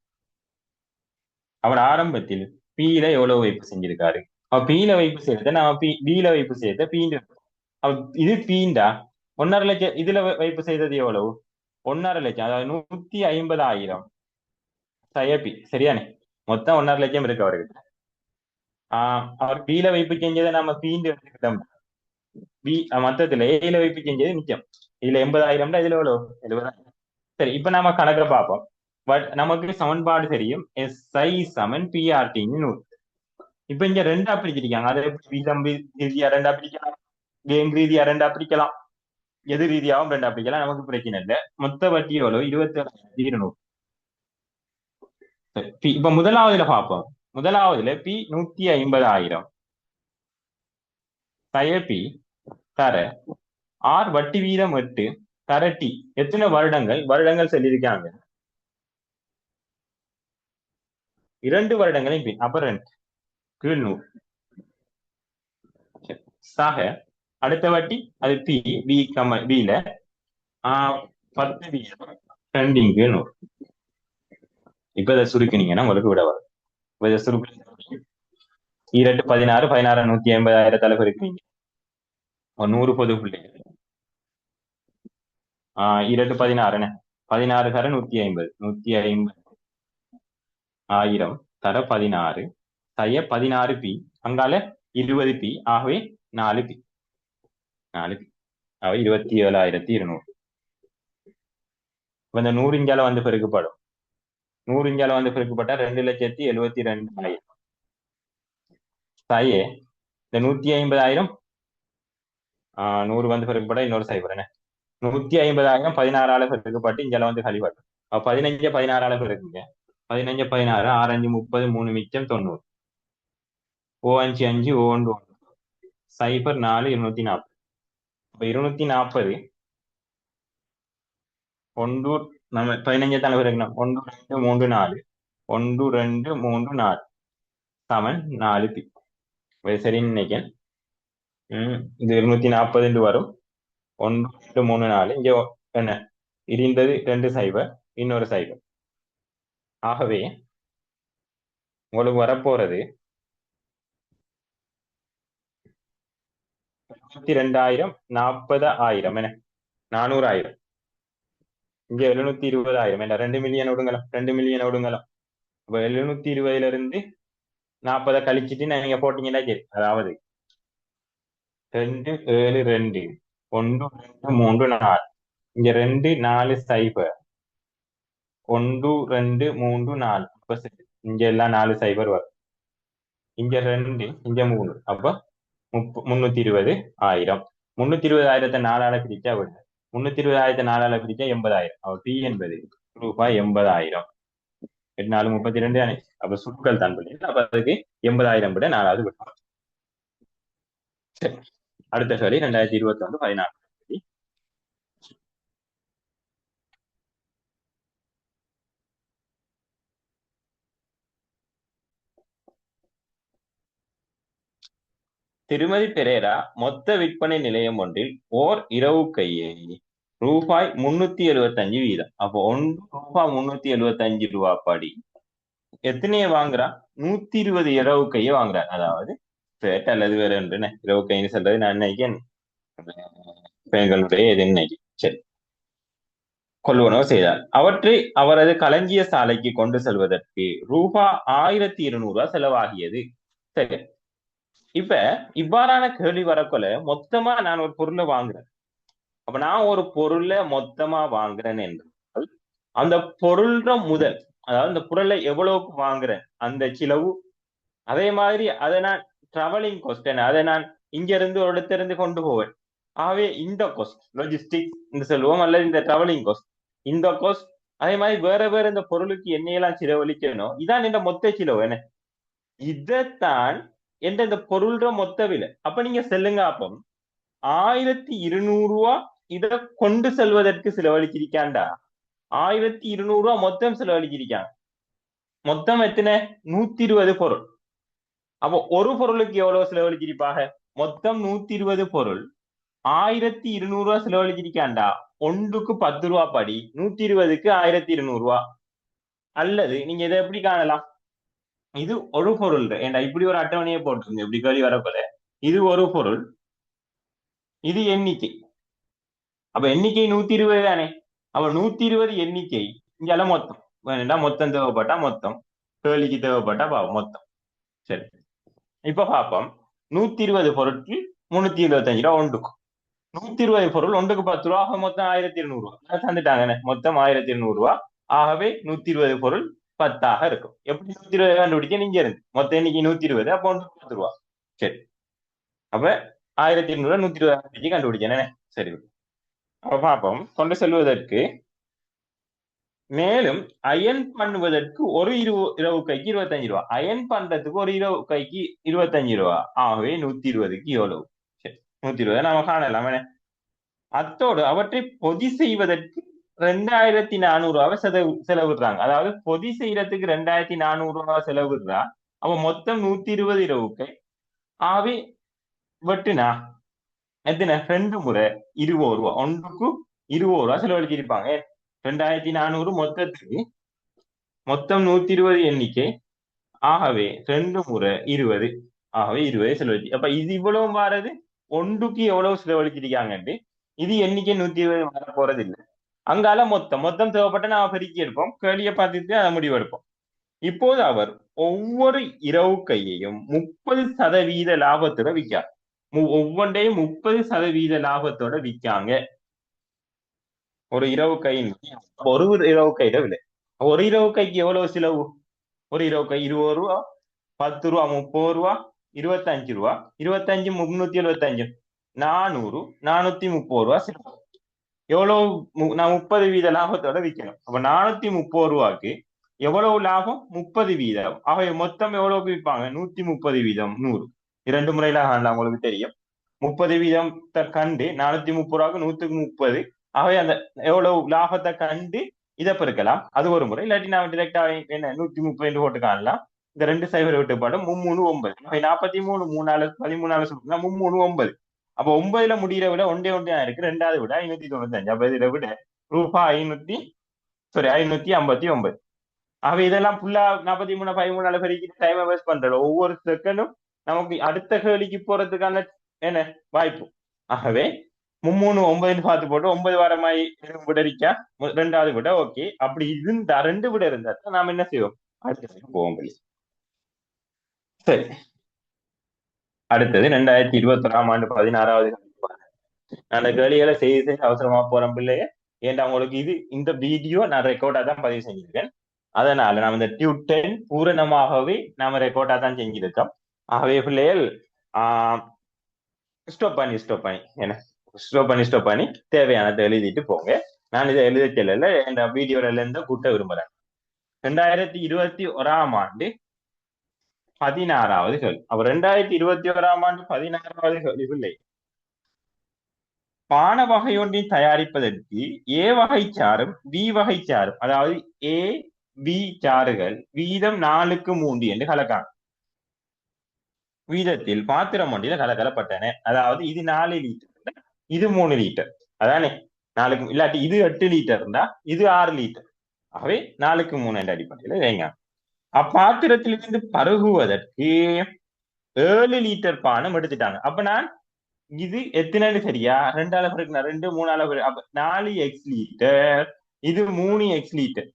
அவர் ஆரம்பத்தில் பீல எவ்வளவு வைப்பு செஞ்சிருக்காரு. பீல வைப்பு செய்யறத நம்ம பீல வைப்பு செய்யறத பீண்டு, இது பீண்டா 1.5 லட்சம். இதுல வைப்பு செய்தது எவ்வளவு? 1.5 லட்சம், அதாவது 150,000 சயபி. சரியானே, மொத்தம் 1.5 லட்சம் இருக்கு அவருக்கு. அவர் பீல வைப்பு செஞ்சதை நம்ம பீண்டு எடுத்துக்கிட்டோம். மொத்தத்துல ஏல வைப்பு செஞ்சது மிச்சம். இதுல 80,000, இதுல எவ்வளவு? 70,000. சரி, இப்ப நம்ம கணக்கை பார்ப்போம். பட் நமக்கு சமன்பாடு தெரியும், SI = PRT. இப்ப இங்க 2ஆ பிரிச்சிருக்காங்க. அதை வீதம் ரீதியா 2ஆ பிரிக்கலாம், கேம் ரீதியா 2ஆ பிரிக்கலாம், எது ரீதியாகவும் 2ஆ பிரிக்கலாம், நமக்கு பிரச்சனை இல்லை. மொத்த வட்டி எவ்வளவு? 27,200. இப்ப முதலாவதுல பார்ப்போம். முதலாவதுல P 150,000 P தர R வட்டி வீதம் 8 தர T எத்தனை வருடங்கள் சொல்லியிருக்காங்க? 2 வருடங்களின் பின். அப்பரண்ட் கீழ் 100 சாக. அடுத்த வட்டி அது P Bல 10% ட்ரெண்டிங் கீழ் 100. இப்ப இதை சுருக்கினீங்கன்னா உங்களுக்கு விட வரும். இதை சுருக்கி 2 16 16 150,000 தலைப்பு இருக்கீங்க. 100 பொது பிள்ளைகள். 2 16 16 தர 150 150,000 தர 16 செய்ய 16 P அங்கால 20 P, ஆகவே 4 P 27,200. இந்த 100 இஞ்சால வந்து பெருக்கப்படும். 100 இஞ்சால வந்து பெருக்கப்பட்டா 2,72,000 செய்ய இந்த 150,000 100 வந்து பெருக்கப்பட இன்னொரு சைபர் 150,000 16 பெருக்கப்பட்டு இஞ்சால வந்து கழிவாட்டும். 15 16 பெருக்குங்க. 15 16 6 5 30 3 மிச்சம் 90 ஓ 5 5 ஓ 1 சைபர் 4 240 அப்ப 240 ஒன்று நம்ம 15 தானே இருக்கணும் 1 2 3 4 1 2 3 4 சமன் 4 பி சரின்னு நினைக்கிறேன். இது 240 வரும். 1 2 3 4 இங்க என்ன இருந்தது 2 சைபர் இன்னொரு சைபர். ஆகவே உங்களுக்கு வரப்போறது 72,000 40,000 என்ன 400,000 இங்க 720,000 என்ன 2 மில்லியன் விடுங்கலாம் 2 மில்லியன் விடுங்கலாம். அப்ப 720 இருந்து 40 கழிச்சிட்டு நீங்க போட்டீங்கன்னா சரி. அதாவது 2 7 2 1 2 3 4 இங்க 2 4 சைபர் 1 2 3 4 அப்ப சரி. இங்க எல்லாம் 4 சைபர் வரும். இங்க 2 இங்க 3 அப்ப 320,000 320,000 4ஆல பிரிச்சா விடுங்க 320,000 4ஆல பிரிச்சா 80,000 அப்ப பி என்பது ரூபாய் 80,000 8 4 32 தானே அப்ப சுட்கள் தான் பண்ணி அப்ப அதுக்கு 80,000 விட 4வது விட்டோம். சரி அடுத்த சரி 2021 14 திருமதி பெரேரா மொத்த விற்பனை நிலையம் ஒன்றில் ஓர் இரவு கையை ரூபாய் 375 வீதம். அப்போ ரூபாய் 375 படி எத்தனைய வாங்குறா 120 இரவு கையை வாங்குறார். அதாவது பேட் அல்லது வேற ஒன்று இரவு கைன்னு சொல்றது நான் நினைக்கிறேன் பெண்களுடைய எது நினைக்கிறேன். சரி கொள்வனவு செய்தார். அவற்றை அவரது களஞ்சிய சாலைக்கு கொண்டு செல்வதற்கு ரூபாய் 1200 செலவாகியது. சரி இப்ப இவ்வாறான கேள்வி வரக்குள்ள மொத்தமா நான் ஒரு பொருளை வாங்குறேன். அப்ப நான் ஒரு பொருளை மொத்தமா வாங்குறேன் என்றால் அந்த பொருள்ற முதல் அதாவது அந்த பொருளை எவ்வளவுக்கு வாங்குறேன் அந்த செலவு அதே மாதிரி அதை நான் டிராவலிங் காஸ்ட் அதை நான் இங்க இருந்து ஒரு இடத்திலிருந்து கொண்டு போவேன். ஆகவே இந்த காஸ்ட் லாஜிஸ்டிக்ஸ் சொல்லுவோம் அல்லது இந்த டிராவலிங் காஸ்ட் இந்த காஸ்ட் அதே மாதிரி வேற வேற இந்த பொருளுக்கு என்னையெல்லாம் செலவழிக்கணும் இதான் இந்த மொத்த செலவு என்ன இதைத்தான் என்ற இந்த பொருள்ற மொத்த விலை. அப்ப நீங்க செல்லுங்க அப்போ 1200 இத கொண்டு செல்வதற்கு செலவழிச்சிருக்காண்டா 1200 மொத்தம் செலவழிச்சிருக்காங்க. மொத்தம் எத்தனை 120 பொருள். அப்போ ஒரு பொருளுக்கு எவ்வளவு செலவழிச்சிருப்பாங்க மொத்தம் 120 பொருள் 1200 செலவழிச்சிருக்காண்டா ஒன்றுக்கு 10 ரூபா படி 120க்கு 1200. அல்லது நீங்க இதை எப்படி காணலாம் இது ஒரு பொருள் ஏண்டா இப்படி ஒரு அட்டவணையை போட்டுருங்க இப்படி கேள்வி வரப்போல இது ஒரு பொருள் இது எண்ணிக்கை. அப்ப எண்ணிக்கை 120 தானே அப்ப 120 எண்ணிக்கை இங்கெல்லாம் மொத்தம் வேணுண்டா மொத்தம் தேவைப்பட்டா மொத்தம் கேள்விக்கு தேவைப்பட்டா மொத்தம். சரி இப்ப பார்ப்போம் 120 பொருட்கள் 325 ஒன்றுக்கும் 120 பொருள் ஒன்றுக்கு 10 ரூபா மொத்தம் 1200 தந்துட்டாங்க மொத்தம் 1200. ஆகவே 120 பொருள் 10 இருக்கும். எப்படி 120 கண்டுபிடிக்க நீங்க இருந்து மொத்த எண்ணிக்கை 120 அப்போ 10 ரூபா. சரி அப்ப 1200 120 கண்டுபிடிச்சேன். சரி அப்ப பார்ப்போம் கொண்டு செல்வதற்கு மேலும் அயன் பண்ணுவதற்கு ஒரு இரவு கைக்கு 25 ரூபா அயன் பண்றதுக்கு ஒரு இரவு கைக்கு 25 ரூபா. ஆகவே 120க்கு எவ்வளவு சரி 120 நாம காணலாம். அத்தோடு அவற்றை பொதி செய்வதற்கு 2,400 செலவிடுறாங்க. அதாவது பொதி செய்யறதுக்கு 2,400 செலவிடுறா. அவ மொத்தம் 120 இரவுக்கு ஆவி வெட்டுனா எத்தனை 2 முறை 20 ரூபா ஒன்றுக்கு 20 ரூபா செலவழிச்சிருப்பாங்க. 2,400 மொத்தத்துக்கு மொத்தம் 120 எண்ணிக்கை. ஆகவே 2 முறை 20 ஆகவே 20 செலவழிச்சு அப்ப இது இவ்வளவு மாறது ஒன்றுக்கு எவ்வளவு செலவழிச்சிருக்காங்க இது எண்ணிக்கை 120 வர போறது இல்லை. அங்கால மொத்தம் தேவைப்பட்ட நாம பெருக்கி எடுப்போம் கேள்வியை பார்த்துட்டு அதை முடிவெடுப்போம். இப்போது அவர் ஒவ்வொரு இரவு கையையும் 30% லாபத்தோட விற்கார். ஒவ்வொன்றையும் 30% லாபத்தோட விற்காங்க. ஒரு இரவு கையின் ஒரு இரவு கையில விலை ஒரு இரவு கைக்கு எவ்வளவு செலவு ஒரு இரவு கை 20 ரூபா 10 ரூபா 30 ரூபா 25 ரூபா 25 375 400 430 ரூபா செலவு. எவ்வளவு நான் 30% லாபத்தோட விற்கணும். அப்ப 430 ரூபாய்க்கு எவ்வளவு லாபம் 30%. ஆகவே மொத்தம் எவ்வளவு விற்பாங்க 130%. 100 இரண்டு முறையில காணலாம், உங்களுக்கு தெரியும். 30% கண்டு 430 ரூபாய்க்கு 130. ஆகவே அந்த எவ்வளவு லாபத்தை கண்டு இதை பெருக்கலாம், அது ஒரு முறை. இல்லாட்டி நான் டிரெக்டா என்ன 130 போட்டு காணலாம். இந்த ரெண்டு சைபர் விட்டுப்பாடு 339. 43 3 13 சொல்லுங்க 339. அப்ப 9ல முடிகிற விட ஒன்றே ஒன்றே இருக்கு, ரெண்டாவது விட 595. அப்ப இதை விட ரூபாய் 559. ஆகவே இதெல்லாம் ஃபுல்லா 43 13 பெருக்கிட்டு டைம் வேஸ்ட் பண்றோம். ஒவ்வொரு செகண்டும் நமக்கு அடுத்த கேள்விக்கு போறதுக்கான என்ன வாய்ப்பு. ஆகவே 339 பார்த்து போட்டு 9 வாரமாய் விடரிக்கா ரெண்டாவது விட ஓகே. அப்படி இருந்தா ரெண்டு விட இருந்தா நாம என்ன செய்வோம், அடுத்த போவோம். சரி, அடுத்தது 2021 16வது. அந்த கேள்விகளை செய்து அவசரமா போறோம் பிள்ளைய. ஏன்டா உங்களுக்கு இந்த வீடியோ நான் ரெக்கார்டா தான் பதிவு செஞ்சிருக்கேன். அதனால நம்ம இந்த டியூட்டன் பூரணமாகவே நாம ரெக்கார்டா தான் செஞ்சிருக்கோம். ஆகவே பிள்ளைகள் ஸ்டாப் பண்ணி என்ன ஸ்டாப் பண்ணி தேவையானதை எழுதிட்டு போங்க. நான் இதை எழுத செல்லல, இந்த வீடியோல இருந்து கூட்ட விரும்புறேன். 2021 16வது கேள்வி. அப்ப 2021 16வது கேள்வி பிள்ளை, பான வகை ஒன்றின் தயாரிப்பதற்கு ஏ வகை சாரும் பி வகை சாரும், அதாவது ஏ பி சாறுகள் வீதம் 4:3 என்று கலக்காங்க. வீதத்தில் பாத்திரம் ஒன்றில கலக்கப்பட்டன. அதாவது இது 4 லிட்டர், இது 3 லிட்டர். அதானே 4 இல்லாட்டி இது 8 லிட்டர் இருந்தா இது 6 லிட்டர். ஆகவே 4:3 என்ற அடிப்படையில் வைங்க. அப்பாத்திரத்திலிருந்து பருகுவதற்கு 7 லிட்டர் பானம் எடுத்துட்டாங்க. அப்ப நான் இது எத்தனை சரியா 2 இருக்கு, 2 3 அப்ப 4x லிட்டர், இது 3x லிட்டர்.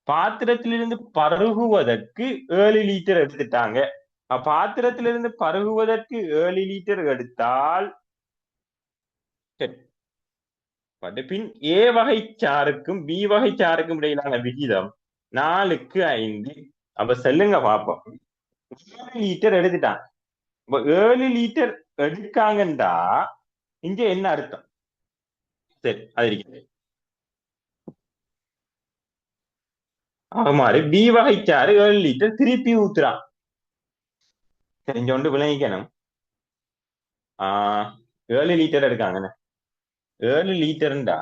பாத்திரத்திலிருந்து பருகுவதற்கு 7 லிட்டர் எடுத்துட்டாங்க. பாத்திரத்திலிருந்து பருகுவதற்கு 7 லிட்டர் எடுத்தால் பின் ஏ வகை சாருக்கும் பி வகை சாருக்கும் இடையிலான விகிதம் 4:5. அப்ப செல்லுங்க பார்ப்போம். 7 லிட்டர் எடுத்துட்டாங்க. 7 லிட்டர் எடுக்காங்கண்டா இங்க என்ன அர்த்தம்? சரி, அது இருக்கிறது. ஆக மாதிரி பி வகை சாறு 7 லிட்டர் திருப்பி ஊத்துறான். தெரிஞ்சோண்டு விளங்கிக்கணும். 7 லிட்டர் எடுக்காங்கன்னு 7 லிட்டர்ண்டா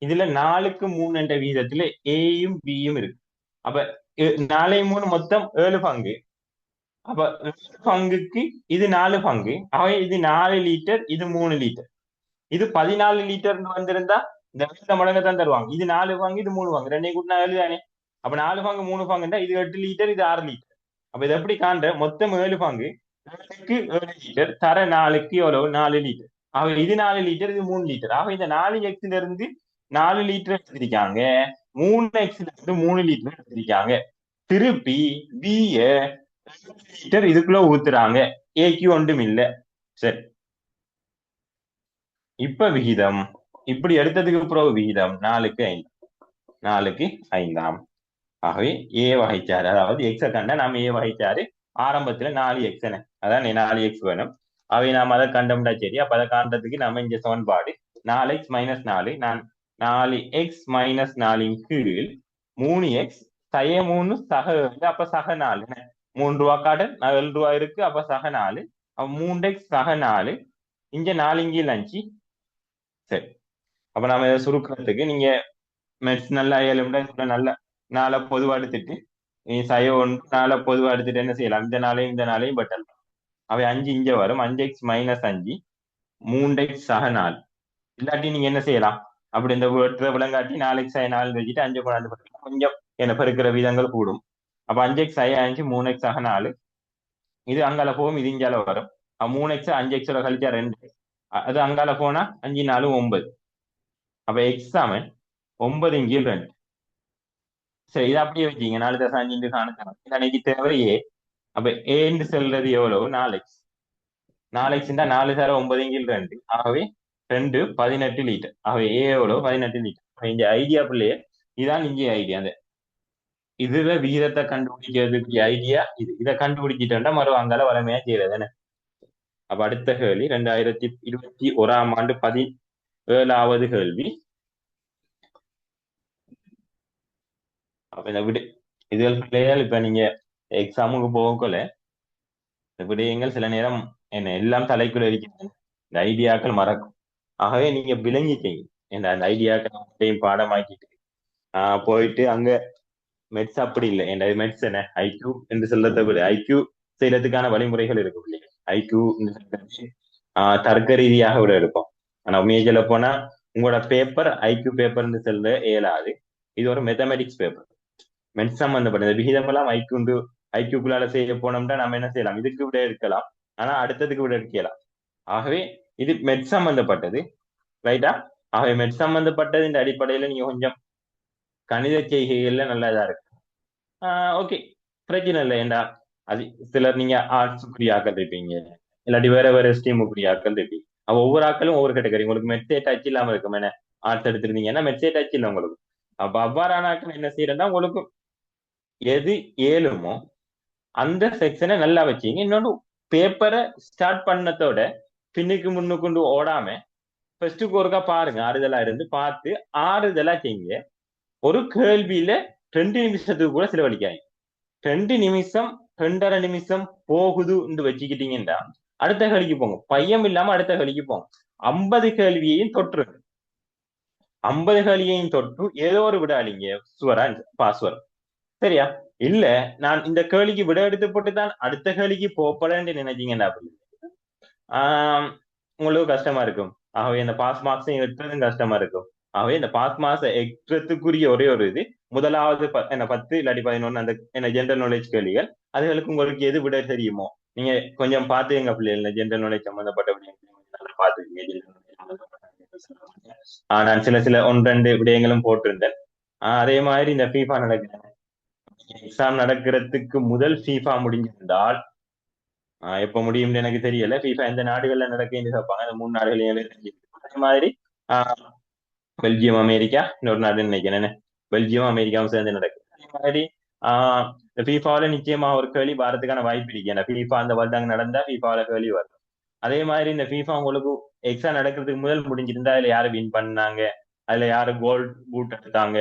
இதுல 4:3 என்ற வீதத்துல ஏயும் பியும் இருக்கு. அப்ப 4:3 மொத்தம் 7 பங்கு. அப்ப 7 பங்குக்கு இது 4 பங்கு. ஆகவே இது 4 லிட்டர், இது 3 லிட்டர். இது 14 லிட்டர் வந்திருந்தா இந்த மடங்கு தான் தருவாங்க. இது 4 பங்கு, இது 3 பங்கு, ரெண்டையும் கூட்டினா 7 தானே. அப்ப 4 பங்கு 3 பங்குண்டா இது 8 லிட்டர், இது 6 லிட்டர். அப்ப இது எப்படி காண்ற, மொத்தம் 7 பங்கு, 7க்கு 7 லிட்டர் தர 4க்கு எவ்வளவு 4 லிட்டர். ஆக இது 4 லிட்டர், இது 3 லிட்டர். ஆக இந்த 4x இருந்து 4 லிட்டர் எடுத்திருக்காங்க, 3x இருந்து 3 லிட்டர் எடுத்திருக்காங்க. திருப்பி பிய லிட்டர் இதுக்குள்ள ஊத்துறாங்க, ஏக்கு ஒன்றும் இல்லை. சரி, இப்ப விகிதம் இப்படி எடுத்ததுக்கு பிறகு விகிதம் 4:5, 4:5. ஆகவே ஏ வகைச்சாறு, அதாவது எக்ஸ கண்ட நாம ஏ வகைச்சாறு ஆரம்பத்துல 4x அதான் 4x வேணும். அவை நாம் அதை கண்டோம்டா சரி. அப்ப அதை காண்றதுக்கு நம்ம இங்க சமன்பாடு 4x - 4, நான் 4x - 4 கீழ் 3x சய 3 சக 7, அப்ப சக 4. 3 ரூபா காடன் 7 ரூபா இருக்கு, அப்ப சக 4. அப்ப 3x சக 4, இங்க 4 இங்கில் 5. சரி, அப்ப நாம இதை சுருக்கிறதுக்கு நீங்க மெட்ஸ் நல்லா ஏழும்டா நல்ல 4 பொதுவா எடுத்துட்டு நீ சய 1 4 பொதுவா எடுத்துட்டு என்ன செய்யலாம், இந்த நாளையும் பட்டலாம். அவை 5 இங்க வரும், 5x - 5, 3x சக 4. இல்லாட்டி நீங்க என்ன செய்யலாம், அப்படி இந்த விளங்காட்டி 4x சய 4 வச்சுட்டு 5 கொண்டாந்து பட்டலாம். கொஞ்சம் என்ன பெருக்கிற வீதங்கள் கூடும். அப்ப 5x சய 5, 3x சக 4, இது அங்கால போகும், இது இங்கால வரும். 3x 5x கழிச்சா 2, அது அங்கால போனா 5 4 9. அப்ப எக்ஸ் சமன் 9 கீழ் 2. சரி, இதை அப்படியே வச்சீங்க 4 காணுங்க. அன்னைக்கு தேவையே. அப்ப ஏன்னு சொல்றது எவ்வளவு 4x. 4x 4 சார 9 கீழ் 2, ஆகவே 2 18 லிட்டர். ஆகவே ஏ எவ்வளவு 18 லிட்டர். இங்க ஐடியா பிள்ளையே, இதான் இங்கே ஐடியா. அந்த இதுல விகிதத்தை கண்டுபிடிக்கிறதுக்கு ஐடியா இது. இதை கண்டுபிடிச்சிட்டா மறு அங்கால வளமையா செய்யறதுன்னு. அப்ப அடுத்த கேள்வி 2021 17வது கேள்வி. அப்ப இந்த இதுகள் பிள்ளைகள் இப்ப நீங்க எக்ஸாமுக்கு போகக்குள்ள இந்த விடயங்கள் சில நேரம் என்ன எல்லாம் தலைக்குள்ள இருக்கிறது. இந்த ஐடியாக்கள் மறக்கும். ஆகவே நீங்க விளங்கிட்டீங்க அந்த ஐடியாக்கள் பாடமாக்கிட்டு போயிட்டு அங்க மெட்ஸ் அப்படி இல்லை என் மெட்ஸ் என்ன ஐக்யூ என்று சொல்லத்தை விட ஐக்யூ செய்யறதுக்கான வழிமுறைகள் இருக்கும் இல்லையா. ஐக்யூ தர்க்க ரீதியாக விட எடுப்போம். ஆனா மேஜர்ல போனா உங்களோட பேப்பர் ஐக்யூ பேப்பர்னு சொல்ல இயலாது. இது ஒரு மெத்தமெட்டிக்ஸ் பேப்பர். மெட்ஸ் சம்பந்தப்பட்ட விகிதம் எல்லாம் ஐக்யூக்குள்ளால செய்ய போனோம்னா நம்ம என்ன செய்யலாம், இதுக்கு விட எடுக்கலாம், ஆனா அடுத்ததுக்கு விட எடுக்கலாம். ஆகவே இது மெட் சம்பந்தப்பட்டது, ரைட்டா. ஆகவே மெட் சம்பந்தப்பட்டது இந்த அடிப்படையில நீங்க கொஞ்சம் கணித செய்கைகள்ல நல்லதா இருக்கு. ஓகே, பிரச்சனை இல்லை. ஏண்டா அது சிலர் நீங்க ஆர்ட்ஸ் ஆக்கள் இருப்பீங்க, இல்லாட்டி வேற வேற ஸ்ட்ரீம் ஆக்கள் இருப்பீங்க. அவ ஒவ்வொரு ஆக்களும் ஒவ்வொரு கேட்டகரி. உங்களுக்கு மெட்ஸே டச் இல்லாம இருக்கும். என்ன ஆர்ட்ஸ் எடுத்திருந்தீங்கன்னா மெட்ஸே டச் இல்லை உங்களுக்கு. அப்ப அவ்வாறான ஆக்கள் என்ன செய்யறேன்னா உங்களுக்கு எது ஏழுமோ அந்த செக்ஷனை நல்லா வச்சீங்க. இன்னொன்று பேப்பரை ஸ்டார்ட் பண்ணதோட பின்னுக்கு முன்னுக்கு ஓடாம ஃபர்ஸ்ட்டுக்கு ஒருக்கா பாருங்க, ஆறுதலா இருந்து பார்த்து ஆறுதலா செய்யுங்க. ஒரு கேள்வியில 2 நிமிஷத்துக்கு கூட செலவழிக்காங்க. 2 நிமிஷம் 2.5 நிமிஷம் போகுதுன்னு வச்சுக்கிட்டீங்கன்னா அடுத்த கேள்விக்கு போங்க. பையன் இல்லாம அடுத்த கேள்விக்கு போங்க. 50 கேள்வியையும் தொற்றுங்க. 50 கேள்வியையும் தொற்று ஏதோ ஒரு விடாதீங்க சுவரா பாஸ்வர். சரியா? இல்ல நான் இந்த கேள்விக்கு விட எடுத்து போட்டு தான் அடுத்த கேள்விக்கு போப்படன்னு நினைச்சீங்கன்னா உங்களுக்கு கஷ்டமா இருக்கும். ஆகவே இந்த பாஸ் மார்க்ஸை எட்டுறதும் கஷ்டமா இருக்கும். ஆகவே இந்த பாஸ் மார்க்ஸை எட்டுறதுக்குரிய ஒரே ஒரு இது முதலாவது 10 இல்லாட்டி 11 அந்த என்ன ஜென்ரல் நாலேஜ் கேள்விகள். அதுகளுக்கு உங்களுக்கு எது விட தெரியுமோ நீங்க கொஞ்சம் பார்த்து எங்க பிள்ளைகள் ஜென்ரல் நாலேஜ் சம்பந்தப்பட்ட நல்லா பார்த்துக்கீங்க. நான் சில சில 1-2 விடயங்களும் போட்டிருந்தேன். அதே மாதிரி இந்த ஃபீஃபா நடக்கிற எக்ஸாம் நடக்கிறதுக்கு முதல் ஃபீஃபா முடிஞ்சிருந்தால் எப்ப முடியும்னு எனக்கு தெரியல. ஃபீஃபா எந்த நாடுகள்ல நடக்குன்னு கேட்பாங்க. அந்த 3 நாடுகளையும் அதே மாதிரி பெல்ஜியம் அமெரிக்கா இன்னொரு நாடுன்னு நினைக்கிறேன். பெல்ஜியம் அமெரிக்காவும் சேர்ந்து நடக்குது. அதே மாதிரி இந்த ஃபீஃபாவில நிச்சயமா ஒரு கேள்வி வாரத்துக்கான வாய்ப்பு இருக்கு. ஏன்னா ஃபீஃபா அந்த வருடம் நடந்தா ஃபீஃபாவில கேள்வி வரும். அதே மாதிரி இந்த ஃபீஃபா உங்களுக்கு எக்ஸாம் நடக்கிறதுக்கு முதல் முடிஞ்சிருந்தா அதுல யாரு வின் பண்ணாங்க, அதுல யாரு கோல்ட் பூட் எடுத்தாங்க,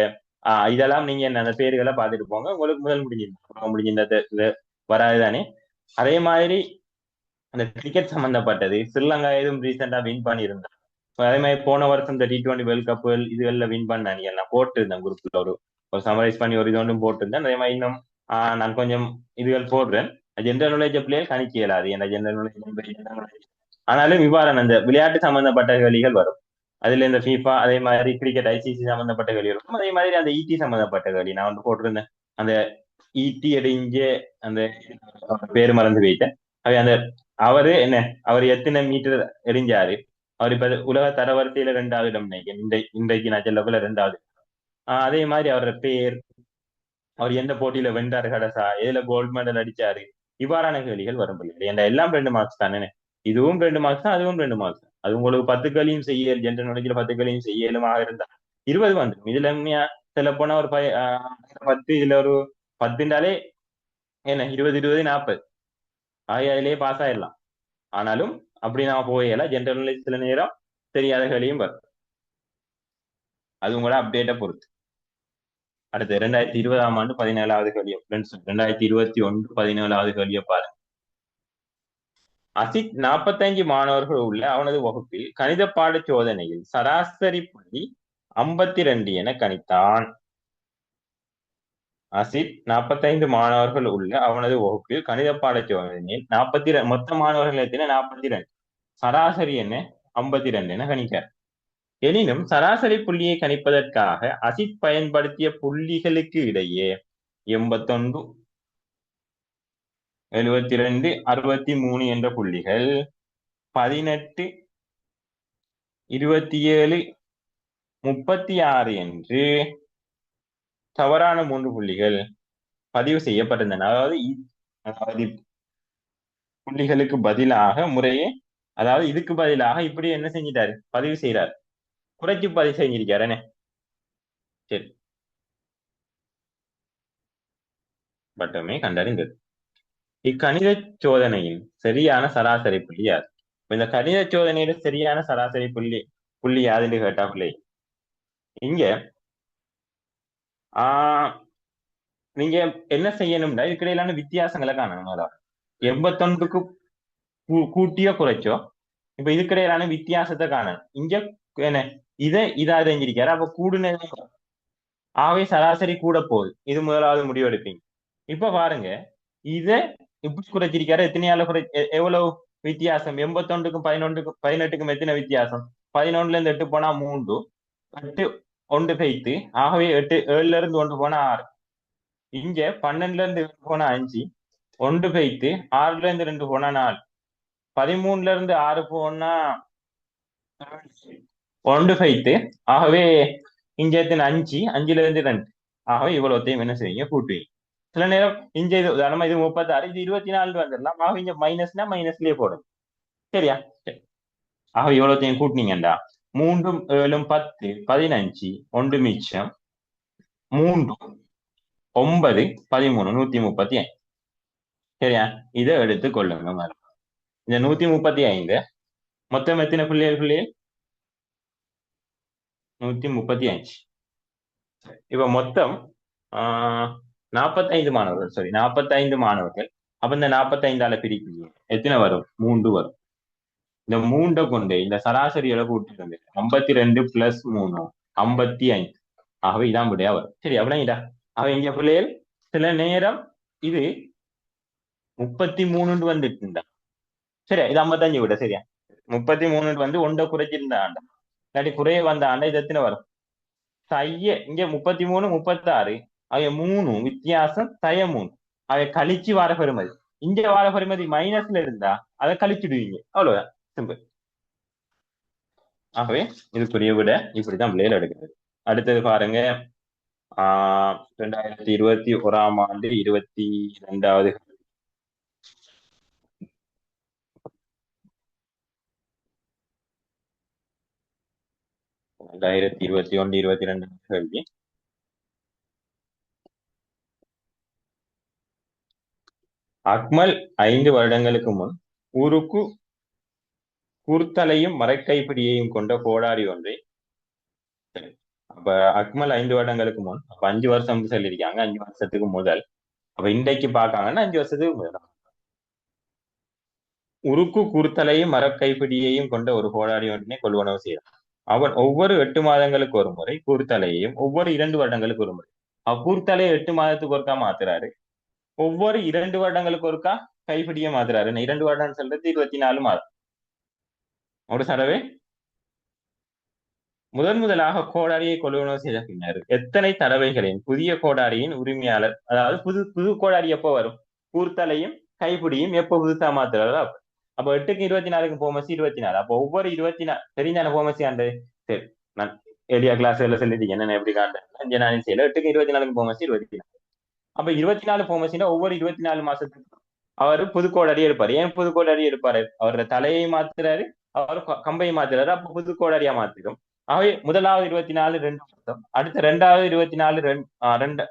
இதெல்லாம் நீங்க அந்த பேர்களை பார்த்துட்டு போங்க. உங்களுக்கு முதல் முடிஞ்சிருந்தது வராது தானே. அதே மாதிரி அந்த கிரிக்கெட் சம்பந்தப்பட்டது ஸ்ரீலங்கா எதுவும் ரீசெண்டா வின் பண்ணியிருந்தேன். அதே மாதிரி போன வருஷம் இந்த T20 வேர்ல்ட் கப் இதுகளில் வின் பண்ணாங்க. நான் போட்டிருந்தேன் குரூப்ல ஒரு சமரைஸ் பண்ணி ஒரு இது ஒன்றும் போட்டிருந்தேன். அதே மாதிரி இன்னும் நான் கொஞ்சம் இதுகள் போடுறேன். ஜென்ரல் நாலேஜ் பிள்ளைகள் கணிக்க இயலாது. ஏன்னா ஜென்ரல் நாலேஜ் ஆனாலும் இவ்வாறான அந்த விளையாட்டு சம்பந்தப்பட்ட கேள்விகள் வரும். அதுல இந்த ஃபீஃபா அதே மாதிரி கிரிக்கெட் ICC சம்பந்தப்பட்ட கேள்வி இருக்கும். அதே மாதிரி அந்த ET சம்பந்தப்பட்ட கேள்வி நான் வந்து போட்டிருந்தேன். அந்த ET அடிஞ்ச அந்த பேரு மறந்து போயிட்டேன். அந்த அவரு என்ன அவர் எத்தனை மீட்டர் எரிஞ்சாரு, அவர் இப்ப உலக தரவரிசையில 2வது இடம் நினைக்கிறேன். இன்றைக்கு நான் சொல்லக்குள்ள 2வது. அதே மாதிரி அவரோட பேர், அவர் எந்த போட்டியில வென்றாரு, கடைசா எதுல கோல்டு மெடல் அடிச்சாரு, இவ்வாறான கேள்விகள் வரும் பிள்ளைகள். ஏன்னா எல்லாம் 2 மார்க்ஸ் தானே. இதுவும் 2 மார்க்ஸ் தான், அதுவும் 2 மார்க்ஸ். அது உங்களுக்கு 10 கேள்வியும் செய்ய ஜென்ரல் நாலேஜ்ல 10 கேள்வியும் செய்யலுமாக இருந்தா 20 வந்துடும். இதுல சொல்ல போனா ஒரு 10, இதுல ஒரு 10ண்டாலே என்ன 20 20 40 அதிலேயே பாஸ் ஆயிடலாம். ஆனாலும் அப்படி நான் போயல ஜென்ரல் நாலேஜ் சில நேரம் தெரியாத கேள்வியும் வரும். அது உங்களோட அப்டேட்டை பொறுத்து. அடுத்து 2020ஆம் ஆண்டு 17வது கேள்வியை 2021 17வது கேள்வியை பாருங்க. அசித் 45 மாணவர்கள் உள்ள அவனது வகுப்பில் கணித பாட சோதனையில் சராசரி புள்ளி 52 என கணித்தான். அசித் 45 மாணவர்கள் உள்ள அவனது வகுப்பில் கணித பாட சோதனையில் 42 மொத்த மாணவர்கள் எத்தனை 42, சராசரி என்ன 52 என கணித்தார். எனினும் சராசரி புள்ளியை கணிப்பதற்காக அசித் பயன்படுத்திய புள்ளிகளுக்கு இடையே 81, 72, 63 என்ற புள்ளிகள் 18, 27, 36 என்று தவறான 3 புள்ளிகள் பதிவு செய்யப்பட்டிருந்தன. அதாவது புள்ளிகளுக்கு பதிலாக முறையே, அதாவது இதுக்கு பதிலாக இப்படி என்ன செஞ்சிட்டாரு, பதிவு செய்யறாரு, குறைச்சு பதிவு செஞ்சிருக்காரு. சரி, மட்டுமே கண்டறிந்தது. இக்கணித சோதனையின் சரியான சராசரி புள்ளி யார்? இந்த கணித சோதனையில சரியான சராசரி புள்ளி யாருன்னு கேட்டா பிள்ளை இங்க நீங்க என்ன செய்யணும்னா இதுக்கு இடையிலான வித்தியாசங்களை காணணும். அதான் 81க்கு கூட்டியோ குறைச்சோ இப்ப இதுக்கு இடையிலான வித்தியாசத்தை காணணும். இங்க என்ன இதா தெரிஞ்சிருக்காரு, அப்ப கூடுனது ஆகவே சராசரி கூட போகுது. இது முதலாவது முடிவெடுப்பீங்க. இப்ப பாருங்க, இத இப்படி குறைச்சிருக்காரு. எத்தனையால எவ்வளவு வித்தியாசம்? 81க்கும் 11க்கும் 18க்கும் எத்தனை வித்தியாசம்? 11ல இருந்து 8 போனா 3, 8 ஒன்று கைத்து, ஆகவே 8 7ல இருந்து 1 போனா 6. இங்க 12ல இருந்து 2 போனா 5, ஒன்று கைத்து, 6ல இருந்து 2 போனா 4, 13ல இருந்து 6 போனா 1 கைத்து, ஆகவே இங்க எத்தனை 5, 5ல இருந்து 2, ஆகவே இவ்வளவுத்தையும் என்ன செய்யுங்க, கூட்டுவீங்க. சில நேரம் இங்க இது உதாரணமா இது 36, இது 24 வந்துடலாம். ஆக இங்க மைனஸ்னா மைனஸ்லயே போடும். சரியா? சரி. ஆக இவ்வளவுத்தையும் கூட்டினீங்கடா 3ம் 7ம் 10, 15, ஒன்று மிச்சம் 3, 9, 13, 135. சரியா? இதை எடுத்து கொள்ளுங்க மேல. இந்த 135 மொத்தம் எத்தனை பிள்ளைகள்? 135. இப்ப மொத்தம் 45 மாணவர்கள், சாரி 45 மாணவர்கள். அப்ப இந்த 45ஆல பிரிக்கிறீங்க, எத்தனை வரும்? 3 வரும். இந்த 3 கொண்டு இந்த சராசரி அளவு கூட்டிட்டு 52 பிளஸ் 3 55. ஆகவே இதான் விடையா வரும். சரி, அப்படின்னா அவ இங்க பிள்ளைகள் சில நேரம் இது 33 வந்துட்டு இருந்தா, சரியா? இது 55 விட, சரியா? 33 வந்து ஒன்றை குறைச்சிருந்த ஆண்டா, இல்லாட்டி குறைய வந்த ஆண்டா, இது எத்தனை வரும்? இங்க 33 36, அவைய 3 வித்தியாசம், 3 அவை கழிச்சு வார பெறுமதி. இங்க வார பெறுமதி மைனஸ்ல இருந்தா அதை கழிச்சுடுவீங்க, அவ்வளவுதான், சிம்பிள். ஆகவே இதுக்குரிய விட இப்படிதான் பிள்ளைகள் எடுக்கிறது. அடுத்தது பாருங்க, 2021ஆம் ஆண்டு 22வது 2021 22 கேள்வி. அக்மல் 5 வருடங்களுக்கு முன் ஊருக்கு குர்த்தலையும் மரக்கைப்பிடியையும் கொண்ட கோடாரி ஒன்றை, அப்ப அக்மல் 5 வருடங்களுக்கு முன், அப்ப 5 வருஷம் சொல்லியிருக்காங்க, 5 வருஷத்துக்கு முதல். அப்ப இன்றைக்கு பார்க்காங்கன்னா 5 வருஷத்துக்கு முதல். உருக்கு குறுத்தலையும் மரக்கைப்பிடியையும் கொண்ட ஒரு கோடாரி ஒன்றினை கொள்வனவு செய்தான். அவன் ஒவ்வொரு 8 மாதங்களுக்கு ஒரு முறை கூர்த்தலையையும் ஒவ்வொரு 2 வருடங்களுக்கு ஒரு முறை, கூர்த்தலையை 8 மாதத்துக்கு ஒருக்கா மாத்துறாரு, ஒவ்வொரு 2 வருடங்களுக்கு ஒருக்கா கைப்பிடிய மாத்துறாரு. 2 வருடம் சொல்றது 24 மாதம். ஒரு தடவை முதலாக கோடாரியை கொள்வனவு செய்த பின்னர் எத்தனை தடவைகளின் புதிய கோடாரியின் உரிமையாளர், அதாவது புது புது கோடாரி எப்போ வரும்? கூர்த்தலையும் கைப்பிடியும் எப்போ புதுசா மாத்துறாரோ அப்போ 8க்கு 24க்கு போமசி 24. அப்போ ஒவ்வொரு 24 தெரிஞ்சான போமசி ஆண்டு. சரி, நான் எளிய கிளாஸ்ல சொல்லிட்டு என்னென்ன எப்படி காண்றேன் நான் செய்யல. 8க்கு 24க்கு போமசி 24. அப்ப 24 போமசினா ஒவ்வொரு 24 மாசத்துக்கு அவர் புதுக்கோடாரி எடுப்பாரு. ஏன் புதுக்கோடாரி எடுப்பாரு? அவரோட தலையை மாத்துறாரு, அவர் கம்பையை மாத்துறாரு, அப்ப புதுக்கோடாரியா மாத்திடும். ஆகவே முதலாவது 24 2 வருஷம், அடுத்த 2வது 24 ரெண்டு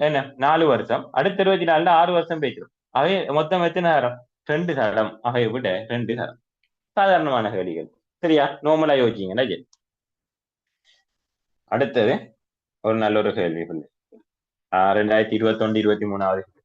என்ன 4 வருஷம், அடுத்த 24 6 வருஷம் போயிடும். ஆகவே மொத்தம் எத்தனை தரம்? 2 தரம். ஆகவே விட 2 தரம். சாதாரணமான கேள்விகள். சரியா? நோமலா யோசிச்சீங்கன்னா சரி. அடுத்தது ஒரு நல்ல ஒரு கேள்வி. 2021 23வது